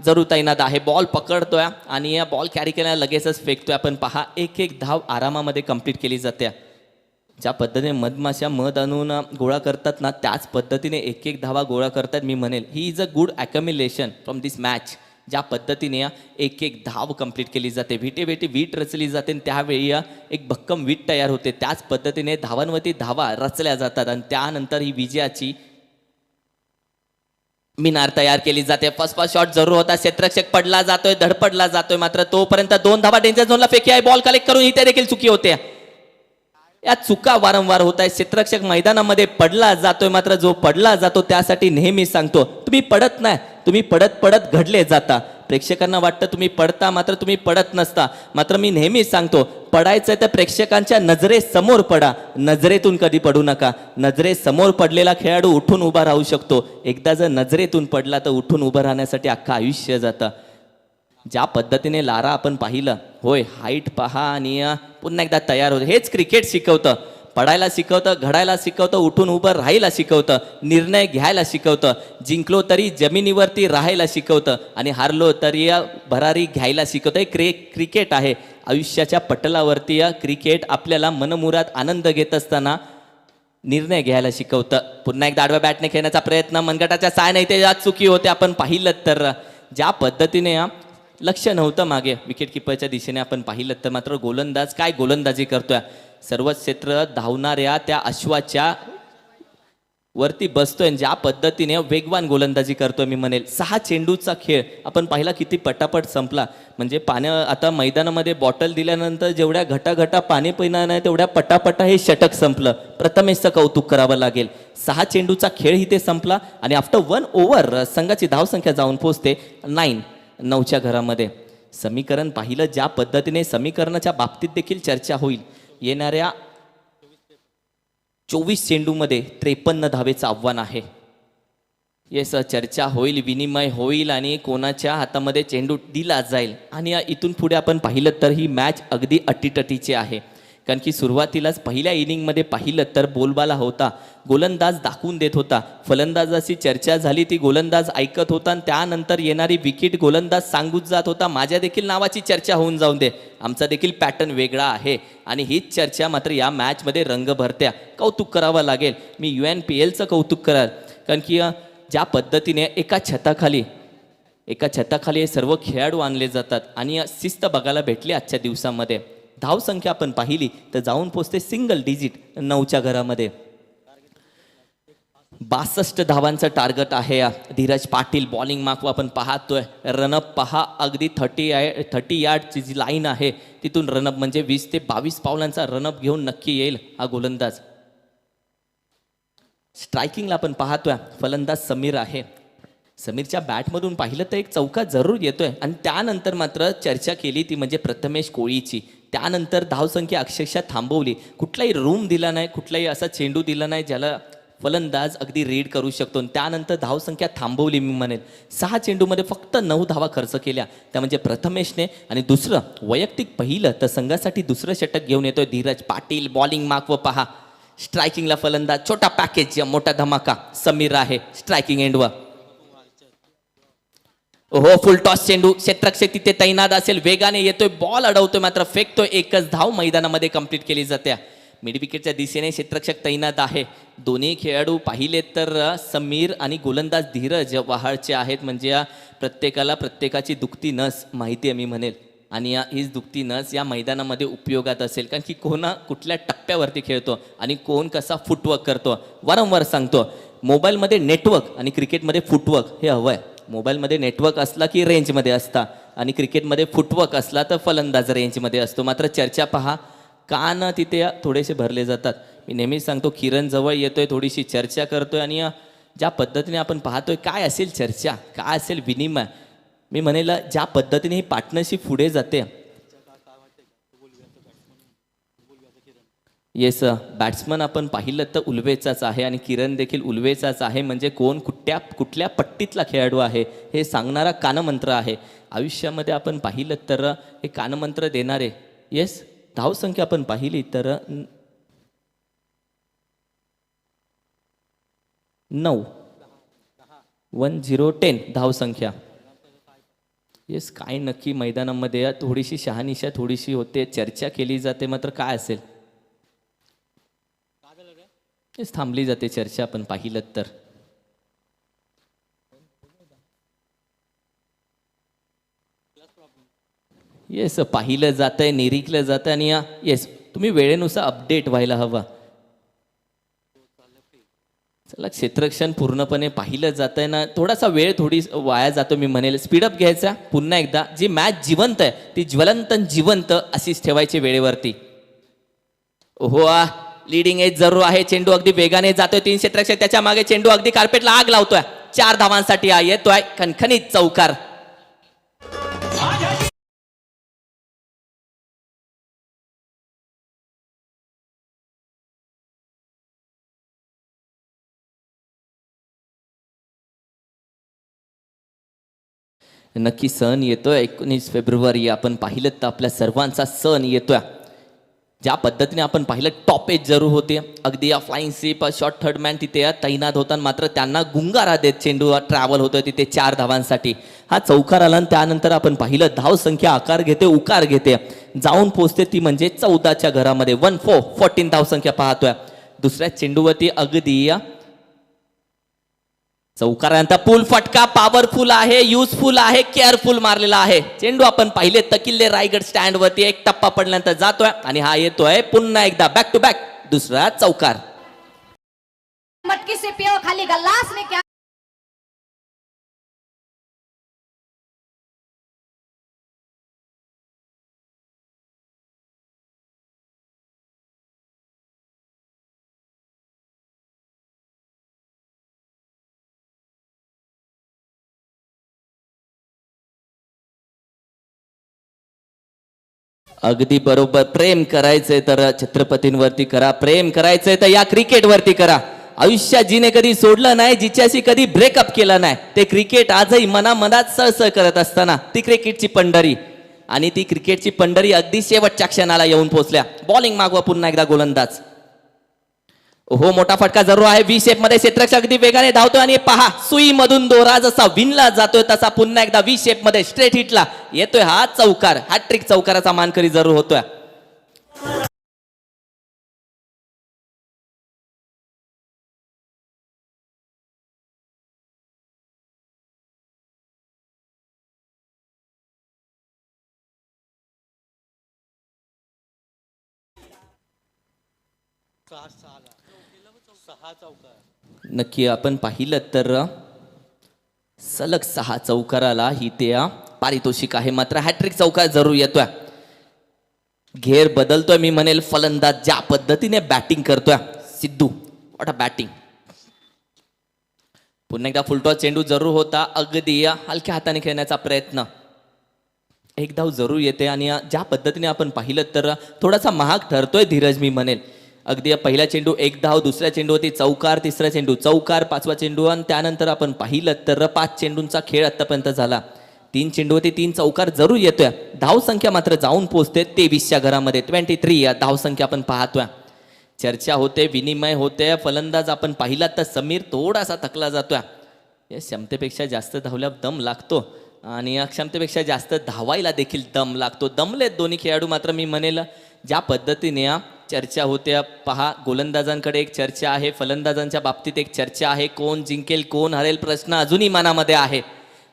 B: जरूर तैनात आहे. बॉल पकडतोय आणि या बॉल कॅरी केल्याला लगेचच फेकतोय. आपण पहा, 1-1 धाव आरामामध्ये कंप्लीट केली जाते. ज्या पद्धतीने मधमाशा मध आणून गोळा करतात ना, त्याच पद्धतीने 1-1 धावा गोळा करतात. मी म्हणेल he is a good accumulation from this match. ज्या पद्धतीने 1-1 धाव कंप्लीट केली जाते, विटेवेटी वीट रचली जाते आणि त्यावेळी एक भक्कम वीट तयार होते. त्याच पद्धतीने धावांवरती धावा रचल्या जातात आणि त्यानंतर ही विजयाची मिनार तयार केली जाते. फर्स्ट शॉट जरूर होता, क्षेत्ररक्षक पडला जातोय, धडपडला जातोय, मात्र तोपर्यंत 2 धावा डेंजर झोनला फेकी आहे. बॉल कलेक्ट करून इथे देखील चुकी होते. या चुका वारंवार होत आहेत. क्षेत्ररक्षक मैदानामध्ये पडला जातोय, मात्र जो पडला जातो त्यासाठी नेहमी सांगतो तुम्ही पडत नाही, तुम्ही पडत पडत घडले जाता. प्रेक्षकांना वाटतं तुम्ही पडता, मात्र तुम्ही पडत नसता. मात्र मी नेहमी सांगतो पडायचं तर प्रेक्षकांच्या नजरेसमोर पडा, नजरेतून कधी पडू नका. नजरेसमोर पडलेला खेळाडू उठून उभा राहू शकतो. एकदा जर नजरेतून पडला तर उठून उभं राहण्यासाठी अख्खं आयुष्य जातं. ज्या पद्धतीने लारा आपण पाहिलं, होय, हाईट पहा आणि पुन्हा एकदा तयार होतं. हेच क्रिकेट शिकवतं. पडायला शिकवतं, घडायला शिकवतं, उठून उभं राहायला शिकवतं, निर्णय घ्यायला शिकवतं, जिंकलो तरी जमिनीवरती राहायला शिकवतं आणि हारलो तरी भरारी घ्यायला शिकवतं. हे क्रिकेट आहे. आयुष्याच्या पटलावरती क्रिकेट आपल्याला मनमुराद आनंद घेत असताना निर्णय घ्यायला शिकवतं. पुन्हा एकदा आडव्या बॅटने खेळण्याचा प्रयत्न, मनगटाच्या साय नाही ते यात चुकी होते. आपण पाहिलं तर ज्या पद्धतीने लक्ष नव्हतं मागे विकेट किपरच्या दिशेने आपण पाहिलं तर, मात्र गोलंदाज काय गोलंदाजी करतोय. सर्व क्षेत्र धावणाऱ्या त्या अश्वाच्या वरती बसतोय. ज्या पद्धतीने वेगवान गोलंदाजी करतोय मी म्हणेल. 6 चेंडूचा खेळ आपण पाहिला किती पटापट संपला. म्हणजे आता मैदानामध्ये बॉटल दिल्यानंतर जेवढ्या घटा पाणी पिणार नाही तेवढ्या पटापटा हे षटक संपलं. प्रथमेशचं कौतुक करावं लागेल. 6 चेंडूचा खेळ इथे संपला आणि आफ्टर 1 ओव्हर संघाची धावसंख्या जाऊन पोहोचते 9च्या घरामध्ये. समीकरण पाहिलं, ज्या पद्धतीने समीकरणाच्या बाबतीत देखील चर्चा होईल. येणाऱ्या 24 चेंडूमध्ये 53 धावेचं आव्हान आहे. येस, चर्चा होईल, विनिमय होईल आणि कोणाच्या हातामध्ये चेंडू दिला जाईल. आणि इथून पुढे आपण पाहिलं तर ही मॅच अगदी अटीतटीची आहे. कारण की सुरुवातीलाच पहिल्या इनिंगमध्ये पाहिलं तर बोलबाला होता, गोलंदाज दाखवून देत होता, फलंदाजाची चर्चा झाली ती गोलंदाज ऐकत होता आणि त्यानंतर येणारी विकेट गोलंदाज सांगूच जात होता माझ्या देखील नावाची चर्चा होऊन जाऊन दे, आमचा देखील पॅटर्न वेगळा आहे. आणि हीच चर्चा मात्र या मॅचमध्ये रंग भरत्या. कौतुक करावं लागेल, मी UNPLचं कौतुक कराल. कारण की ज्या पद्धतीने एका छताखाली हे सर्व खेळाडू आणले जातात आणि शिस्त बघायला भेटली आजच्या दिवसामध्ये. धावसंख्या आपण पाहिली तर जाऊन पोचते सिंगल डिजिट 9च्या घरामध्ये. 62 धावांचं टार्गेट आहे. धीरज पाटील बॉलिंग मार्क आपण पाहतोय. रनअप पहा, अगदी 30 यार्डची जी लाईन आहे तिथून रनअप म्हणजे 20 ते 22 पावलांचा रनअप घेऊन नक्की येईल हा गोलंदाज. स्ट्रायकिंगला आपण पाहतोय फलंदाज समीर आहे. समीरच्या बॅटमधून पाहिलं तर एक चौका जरूर येतोय आणि त्यानंतर मात्र चर्चा केली ती म्हणजे प्रथमेश कोळीची. त्यानंतर धावसंख्या अक्षरशः थांबवली. कुठलाही रूम दिला नाही, कुठलाही असा चेंडू दिला नाही ज्याला फलंदाज अगदी रीड करू शकतो. आणि त्यानंतर धावसंख्या थांबवली मी म्हणेल. 6 चेंडूमध्ये फक्त 9 धावा खर्च केल्या, त्या म्हणजे प्रथमेशने. आणि दुसरं वैयक्तिक पहिलं तर संघासाठी दुसरं षटक घेऊन येतोय धीरज पाटील. बॉलिंग मार्क व पहा, स्ट्रायकिंगला फलंदाज छोटा पॅकेज मोठा धमाका समीर आहे स्ट्रायकिंग एंडवर. हो फुल टॉस चेंडू, क्षेत्ररक्षक तिथे तैनात असेल, वेगाने येतोय, बॉल अडवतोय मात्र फेकतोय. एकच धाव मैदानामध्ये कंप्लीट केली जाते. मिड विकेटच्या दिशेने क्षेत्ररक्षक तैनात आहे. दोन्ही खेळाडू पाहिले तर समीर आणि गोलंदाज धीरज वहाळचे आहेत. म्हणजे या प्रत्येकाला प्रत्येकाची दुखती नस माहिती आहे मी म्हणेल. आणि हीच दुखती नस या मैदानामध्ये उपयोगात असेल, कारण की कोणा कुठल्या टप्प्यावरती खेळतो आणि कोण कसा फुटवर्क करतो. वारंवार सांगतो, मोबाईलमध्ये नेटवर्क आणि क्रिकेटमध्ये फुटवर्क हे हवं आहे. मोबाईलमध्ये नेटवर्क असला की रेंजमध्ये असता आणि क्रिकेटमध्ये फुटवर्क असला तर फलंदाज रेंजमध्ये असतो. मात्र चर्चा पहा, कान तिथे थोडेसे भरले जातात. मी नेहमीच सांगतो, किरण जवळ येतोय, थोडीशी चर्चा करतोय आणि ज्या पद्धतीने आपण पाहतोय काय असेल चर्चा, काय असेल विनिमय, मी म्हणेल ज्या पद्धतीने ही पार्टनरशिप पुढे जाते. येस, बॅट्समन आपण पाहिलं तर उल्वेचाच आहे आणि किरण देखील उल्वेचाच आहे. म्हणजे कोण कुठल्या पट्टीतला खेळाडू आहे हे सांगणारा कानमंत्र आहे. आयुष्यामध्ये आपण पाहिलं तर हे कानमंत्र देणारे. येस, धावसंख्या आपण पाहिली तर 9 10 धावसंख्या. येस, काय नक्की मैदानामध्ये थोडीशी शहानिशा थोडीशी होते, चर्चा केली जाते, मात्र काय असेल हेच थांबली जाते चर्चा आपण पाहिलं तर. येस, पाहिलं जातंय, निरीखलं जातं आणि येस तुम्ही वेळेनुसार अपडेट व्हायला हवा. चला, क्षेत्ररक्षण पूर्णपणे पाहिलं जातंय ना, थोडासा वेळ थोडी वाया जातो मी म्हणेल. स्पीडअप घ्यायचा, पुन्हा एकदा जी मॅच जिवंत आहे ती जिवंत अशीच ठेवायची वेळेवरती. हो, लीडिंग एज जरूर आहे. चेंडू अगदी वेगाने जातोय, 3 क्षेत्ररक्षक त्याच्या मागे, चेंडू अगदी कार्पेटला आग लावतोय. 4 धावांसाठी येतोय खणखणीत चौकार. नक्की सण येतोय 19 फेब्रुवारी. आपण पाहिलं तर आपल्या सर्वांचा सण येतोय. ज्या पद्धतीने आपण पाहिलं टॉप एज जरूर होते, अगदी या flying sweep short third man तिथे तैनात होतात, मात्र त्यांना गुंगारा देत चेंडू ट्रॅव्हल होतोय तिथे 4 धावांसाठी. हा चौकार आला आणि त्यानंतर आपण पाहिलं धावसंख्या आकार घेते, उकार घेते, जाऊन पोहोचते ती म्हणजे 14च्या घरामध्ये. 14 धावसंख्या पाहतोय. दुसऱ्या चेंडूवरती अगदी चौकारानंतर पूल फटका पॉवरफुल आहे, युजफुल आहे, केअरफुल मारलेला आहे. चेंडू आपण पाहिले तकिल्ले रायगड स्टँड वरती एक टप्पा पडल्यानंतर जातोय आणि हा येतोय पुन्हा एकदा बॅक टू बॅक दुसरा चौकार.
F: मटकी से पियो खाली गलास ने क्या
B: अगदी बरोबर. प्रेम करायचंय तर छत्रपतींवरती करा, प्रेम करायचंय तर या क्रिकेटवरती करा. आयुष्यात जिने कधी सोडलं नाही, जिच्याशी कधी ब्रेकअप केला नाही, ते क्रिकेट आजही मनामनात सळसळ करत असताना ती क्रिकेटची पंढरी. आणि ती क्रिकेटची पंढरी अगदी शेवटच्या क्षणाला येऊन पोहोचल्या. बॉलिंग मागवा पुन्हा एकदा गोलंदाज. हो, मोठा फटका जरूर आहे. व्ही शेप मध्ये क्षेत्ररक्षक अगदी वेगाने धावतोय आणि पहा सुई मधून दोरा जसा विनला जातोय तसा पुन्हा एकदा व्ही शेप मध्ये स्ट्रेट हिटला येतोय हा चौकार. हॅट्रिक चौकाराचा मानकरी जरूर होतोय. नक्की आपण पाहिलं तर सलग 6 चौकाराला ही त्या पारितोषिक आहे. मात्र हॅट्रिक चौकार जरूर येतोय. घेर बदलतोय मी म्हणेल. फलंदाज ज्या पद्धतीने बॅटिंग करतोय सिद्धू, वॉट अ बॅटिंग. पुन्हा एकदा फुलटॉस चेंडू जरूर होता, अगदी हलक्या हाताने खेळण्याचा प्रयत्न. एक धाव जरूर येते आणि ज्या पद्धतीने आपण पाहिलं तर थोडासा महाग ठरतोय धीरज मी म्हणेल. अगदी या पहिला चेंडू एक धाव, दुसऱ्या चेंडूवरती चौकार, तिसरा चेंडू चौकार, पाचवा चेंडू आणि त्यानंतर आपण पाहिलं तर 5 चेंडूंचा खेळ आतापर्यंत झाला. 3 चेंडूवरती 3 चौकार जरूर येतोय. धाव संख्या मात्र जाऊन पोहोचते 23च्या घरामध्ये. 23 या धाव संख्या आपण पाहतोय. चर्चा होते, विनिमय होते. फलंदाज आपण पाहिला तर समीर थोडासा थकला जातोय. या क्षमतेपेक्षा जास्त धावल्यावर दम लागतो आणि या क्षमतेपेक्षा जास्त धावायला देखील दम लागतो. दमलेत दोन्ही खेळाडू. मात्र मी म्हणेल ज्या पद्धतीने चर्चा होत्या पहा, गोलंदाजांकडे एक चर्चा आहे, फलंदाजांच्या बाबतीत एक चर्चा आहे. कोण जिंकेल कोण हरेल प्रश्न अजूनही मनामध्ये आहे.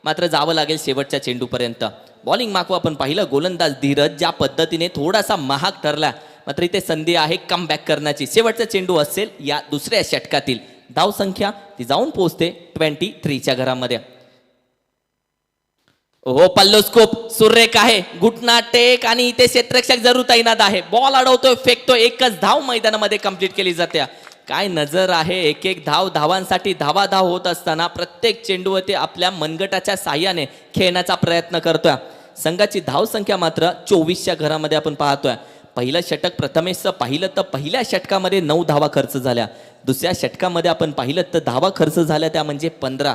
B: मात्र जावं लागेल शेवटच्या चेंडूपर्यंत. बॉलिंग मागवा आपण पाहिलं गोलंदाज धीरज ज्या पद्धतीने थोडासा महाग ठरला. मात्र इथे संधी आहे कमबॅक करण्याची. शेवटचा चेंडू असेल या दुसऱ्या षटकातील. धाव संख्या ती जाऊन पोहोचते 23च्या घरामध्ये. हो पल्लो स्कोप सुरेख आहे, घुटना टेक आणि इथे क्षेत्ररक्षक जरूर तैनात आहे. बॉल अडवतोय, फेकतोय. एकच धाव मैदानामध्ये कंप्लीट केली जाते. काय नजर आहे. एक एक धाव, धावांसाठी धावाधाव होत असताना प्रत्येक चेंडूवरती आपल्या मनगटाच्या साह्याने खेळण्याचा प्रयत्न करतोय. संघाची धाव संख्या मात्र 24च्या घरामध्ये आपण पाहतोय. पहिलं षटक प्रथमेशचं पाहिलं तर पहिल्या षटकामध्ये 9 धावा खर्च झाल्या. दुसऱ्या षटकामध्ये आपण पाहिलं तर धावा खर्च झाल्या त्या म्हणजे 15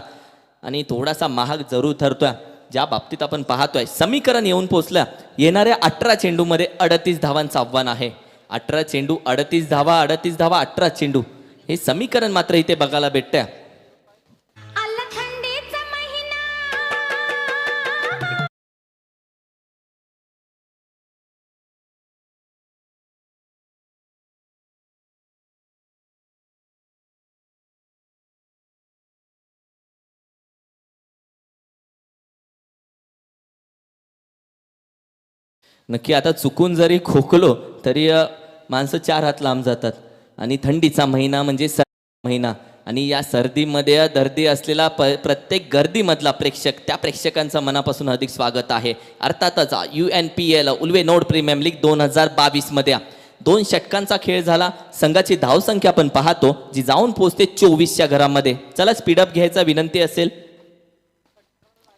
B: आणि थोडासा महाग जरूर ठरतोय. ज्या बाबतीत आपण पाहतोय समीकरण येऊन पोहोचलं. येणाऱ्या 18 चेंडूमध्ये 38 धावांचं आव्हान आहे. 18 चेंडू 38 धावा, 38 धावा 18 चेंडू, हे समीकरण मात्र इथे बघायला भेटतंय.
F: आला थंडीचा महिना
B: नक्की आता चुकून जरी खोकलो तरी माणसं 4 हात लांब जातात. आणि थंडीचा महिना म्हणजे महिना आणि या सर्दीमध्ये दर्दी असलेला प्रत्येक गर्दीमधला प्रेक्षक, त्या प्रेक्षकांचं मनापासून अधिक स्वागत आहे. अर्थातच UNPL Ulwe node premium league 2022 मध्ये 2 षटकांचा खेळ झाला. संघाची धावसंख्या आपण पाहतो जी जाऊन पोहोचते 24च्या घरामध्ये. चला स्पीडअप घ्यायचा विनंती असेल.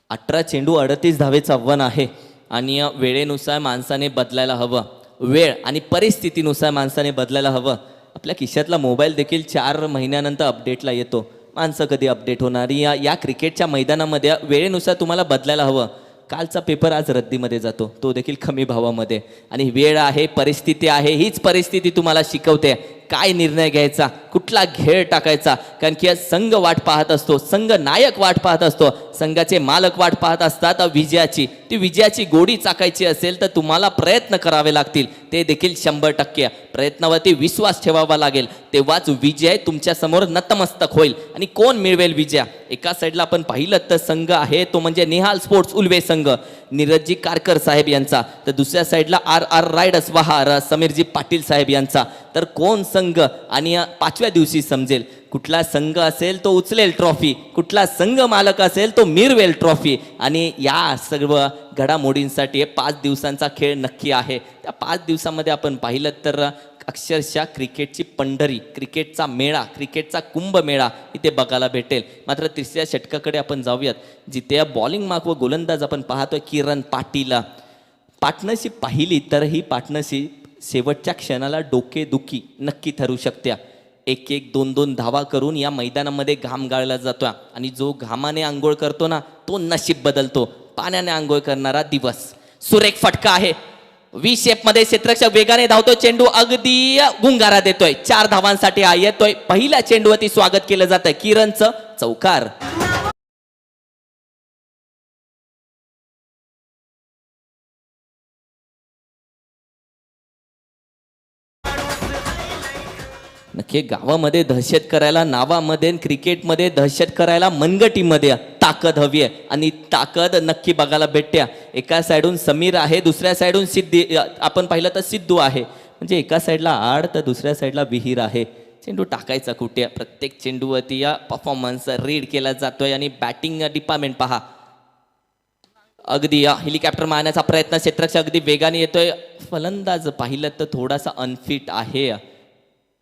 B: 18 चेंडू 38 धावेचं आव्हान आहे आणि वेळेनुसार माणसाने बदलायला हवं. वेळ आणि परिस्थितीनुसार माणसाने बदलायला हवं. आपल्या खिशातला मोबाईल देखील 4 महिन्यानंतर अपडेटला येतो. माणसं कधी अपडेट होणार. या क्रिकेटच्या मैदानामध्ये वेळेनुसार तुम्हाला बदलायला हवं. कालचा पेपर आज रद्दीमध्ये जातो, तो देखील कमी भावामध्ये. आणि वेळ आहे, परिस्थिती आहे, हीच परिस्थिती तुम्हाला शिकवते काय निर्णय घ्यायचा, कुठला खेळ टाकायचा. कारण की संघ वाट पाहत असतो, संघ नायक वाट पाहत असतो, संघाचे मालक वाट पाहत असतात विजयाची. ती विजयाची गोडी चाकायची असेल तर तुम्हाला प्रयत्न करावे लागतील. ते देखील 100% प्रयत्नावरती विश्वास ठेवावा लागेल. तेव्हाच विजय तुमच्या समोर नतमस्तक होईल. आणि कोण मिळवेल विजय. एका साईडला आपण पाहिलं तर संघ आहे तो म्हणजे निहाल स्पोर्ट्स उल्वे संघ, नीरजजी कारकर साहेब यांचा. तर दुसऱ्या साईडला RR रायडर्स वहार समीरजी पाटील साहेब यांचा. तर कोण संघ आणि 5व्या दिवशी समजेल. कुठला संघ असेल तो उचलेल ट्रॉफी, कुठला संघ मालक असेल तो मिरवेल ट्रॉफी. आणि या सर्व घडामोडींसाठी 5 दिवसांचा खेळ नक्की आहे. त्या 5 दिवसामध्ये आपण पाहिलं तर अक्षरशः क्रिकेटची पंढरी, क्रिकेटचा मेळा, क्रिकेटचा कुंभमेळा इथे बघायला भेटेल. मात्र तिसऱ्या षटकाकडे आपण जाऊयात जिथे बॉलिंग माग व गोलंदाज आपण पाहतोय किरण पाटील. पार्टनरशिप पाहिली तर ही पार्टनरशिप शेवटच्या क्षणाला डोकेदुखी नक्की ठरू शकते. 1-1, 2-2 धावा करून या मैदानामध्ये घाम गाळला जातो. आणि जो घामाने आंघोळ करतो ना तो नशीब बदलतो. पाण्याने आंघोळ करणारा दिवस. सुरेख फटका आहे. V शेप मध्ये क्षेत्ररक्षक वेगाने धावतोय. चेंडू अगदी गुंगारा देतोय. 4 धावांसाठी हा येतोय. पहिल्या चेंडूवरती स्वागत केलं जातंय किरणचं. चौकार. नक्की गावामध्ये दहशत करायला, नावामध्ये क्रिकेटमध्ये दहशत करायला मनगटीमध्ये ताकद हवी आहे. आणि ताकद नक्की बघायला भेटते. एका साईडून समीर आहे, दुसऱ्या साईडून सिद्धी आपण पाहिलं तर सिद्धू आहे. म्हणजे एका साईडला आड तर दुसऱ्या साईडला विहीर आहे. चेंडू टाकायचा कुठे. प्रत्येक चेंडूवरती या परफॉर्मन्स रीड केला जातोय. आणि बॅटिंग डिपार्टमेंट पहा, अगदी हेलिकॉप्टर मारण्याचा प्रयत्न. क्षेत्ररक्षक अगदी वेगाने येतोय. फलंदाज पाहिलं तर थोडासा अनफिट आहे.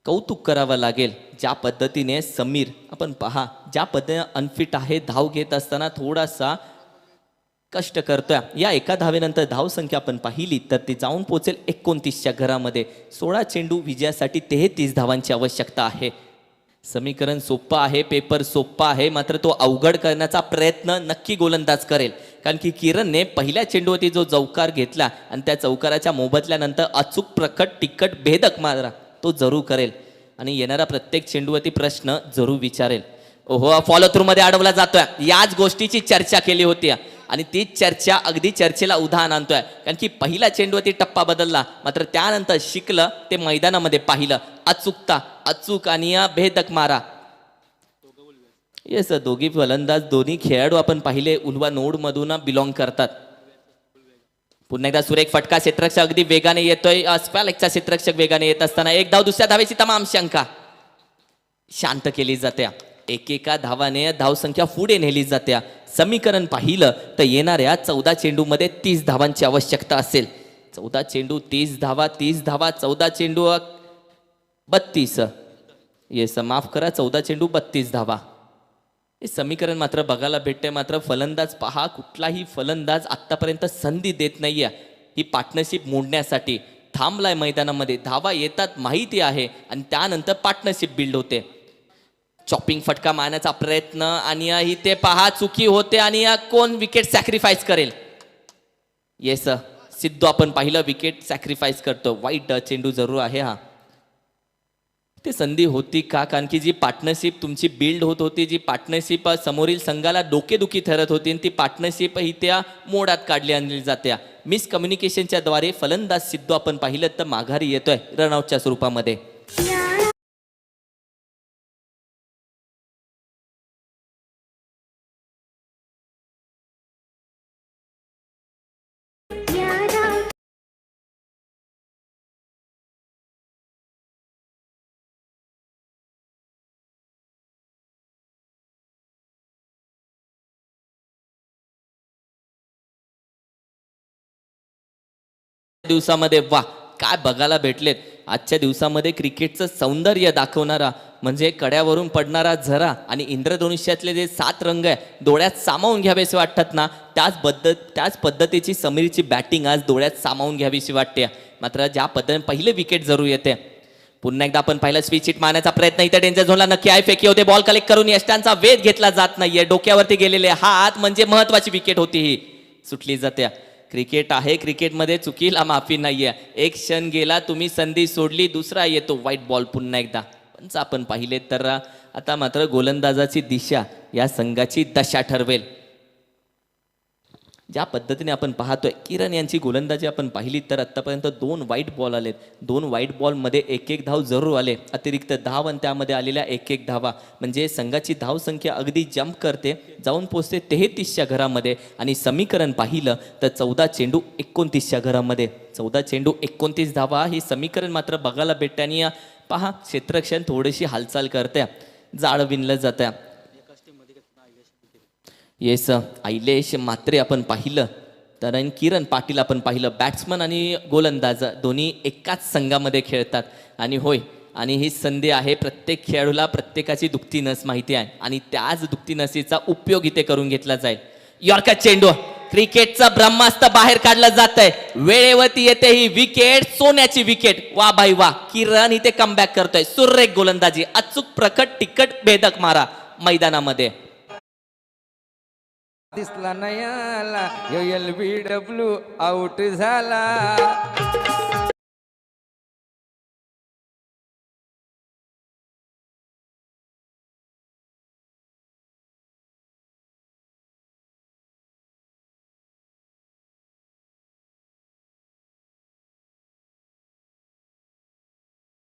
B: कौतुक करावं लागेल ज्या पद्धतीने समीर आपण पहा ज्या पद्धतीने अनफिट आहे. धाव घेत असताना थोडासा कष्ट करतोय. या एका धावेनंतर धावसंख्या आपण पाहिली तर ती जाऊन पोहोचेल 29च्या घरामध्ये. 16 चेंडू विजयासाठी 33 धावांची आवश्यकता आहे. समीकरण सोपं आहे, पेपर सोपा आहे, मात्र तो अवघड करण्याचा प्रयत्न नक्की गोलंदाज करेल. कारण की किरणने पहिल्या चेंडूवरती जो चौकार घेतला आणि त्या चौकाराच्या मोबदल्यानंतर अचूक प्रकट तिकट भेदक मारा तो जरूर करेल आणि येणारा प्रत्येक चेंडूवरती प्रश्न जरूर विचारेल. ओहो, फॉलो थ्रू मध्ये अडवला जातोय. याच गोष्टीची चर्चा केली होती आणि तीच चर्चा अगदी चर्चेला उदाहरण आणतोय. कारण की पहिला चेंडूवरती टप्पा बदलला, मात्र त्यानंतर शिकलं ते मैदानामध्ये पाहिलं. अचूकता, अचूक आणि भेदक मारा. येस, दोघी फलंदाज दोन्ही खेळाडू आपण पाहिले उलवा नोड मधून बिलॉंग करतात. पुन्हा एकदा सुरेख फटका. क्षेत्ररक्षक अगदी वेगाने येतोय. स्पॅलेक्सचा क्षेत्ररक्षक वेगाने येत असताना एक धाव, दुसऱ्या धावेची तमाम शंका शांत केली जाते. एकेका धावाने धावसंख्या पुढे नेली जाते. समीकरण पाहिलं तर येणाऱ्या 14 चेंडूमध्ये 30 धावांची आवश्यकता असेल. 14 चेंडू 30 धावा, 30 धावा 14 चेंडू 32. येस, माफ करा, 14 चेंडू 32 धावा. हे समीकरण मात्र बघायला भेटते. मात्र फलंदाज पहा, कुठलाही फलंदाज आत्तापर्यंत संधी देत नाहीये ही पार्टनरशिप मोडण्यासाठी. थांबलाय मैदानामध्ये, धावा येतात माहिती आहे आणि त्यानंतर पार्टनरशिप बिल्ड होते. चॉपिंग फटका मारण्याचा प्रयत्न आणि इथे पहा चुकी होते आणि कोण विकेट सॅक्रिफाईस करेल. येस, सिद्धू आपण पाहिलं विकेट सॅक्रिफाईस करतो. वाईट चेंडू जरूर आहे हा. ते संधी होती का? कारण की जी पार्टनरशिप तुमची बिल्ड होत होती, जी पार्टनरशिप समोरील संघाला डोकेदुखी ठरत होती, ती पार्टनरशिप ही त्या मोडात काढली आणली जाते. मिसकम्युनिकेशनच्या द्वारे फलंदाज सिद्धू आपण पाहिलं तर माघारी येतोय रनआउटच्या स्वरूपामध्ये. दिवसामध्ये वा काय बघायला भेटलेत. आजच्या दिवसामध्ये क्रिकेटचं सौंदर्य दाखवणारा म्हणजे कड्यावरून पडणारा झरा आणि इंद्रधनुष्यातले जे 7 रंग आहे डोळ्यात सामावून घ्यावेसे वाटतात ना, त्याच पद्धतीची समीरची बॅटिंग आज डोळ्यात सामावून घ्यावीशी वाटते. मात्र ज्या पद्धतीने पहिले विकेट जरूर येते. पुन्हा एकदा आपण पाहिलं स्विच हिट मारण्याचा प्रयत्न इथे डेंजर झोनला नक्की आहे. फेकी होते, बॉल कलेक्ट करून यष्टांचा वेध घेतला जात नाहीये. डोक्यावरती गेलेले हात म्हणजे महत्वाची विकेट होती, ही सुटली जाते. क्रिकेट आहे, क्रिकेटमध्ये चुकीला माफी नाहीये. एक क्षण गेला, तुम्ही संधी सोडली, दुसरा येतो वाईट बॉल. पुन्हा एकदा पंच आपण पाहिले तर आता मात्र गोलंदाजाची दिशा या संघाची दशा ठरवेल. ज्या पद्धतीने आपण पाहतोय किरण यांची गोलंदाजी आपण पाहिली तर आतापर्यंत 2 वाईट बॉल आलेत. 2 वाईट बॉलमध्ये 1-1 धाव जरूर आले. अतिरिक्त धाव आणि त्यामध्ये आलेल्या 1-1 धावा म्हणजे संघाची धावसंख्या अगदी जंप करते, जाऊन पोचते 33च्या घरामध्ये. आणि समीकरण पाहिलं तर 14 चेंडू 29च्या घरामध्ये. 14 चेंडू 29 धावा ही समीकरण मात्र बघायला भेटते. आणि पहा क्षेत्ररक्षण थोडीशी हालचाल करते, जाळ विणलं जातं. येस, आयलेश मात्रे आपण पाहिलं तर किरण पाटील आपण पाहिलं. बॅट्समन आणि गोलंदाज दोन्ही एकाच संघामध्ये खेळतात. आणि होय, आणि ही संधी आहे प्रत्येक खेळाडूला प्रत्येकाची दुखती नस माहिती आहे आणि त्याच दुखती नसीचा उपयोग इथे करून घेतला जाईल. यॉर्कर चेंडू, क्रिकेटचं ब्रह्मास्त्र बाहेर काढलं जात आहे. वेळेवरती येते ही विकेट, सोन्याची विकेट. वा बाई वा, किरण इथे कमबॅक करतोय. सुरेख गोलंदाजी, अचूक प्रकट तिकट भेदक मारा मैदानामध्ये.
G: दिसला नयाला LBW आउट झाला.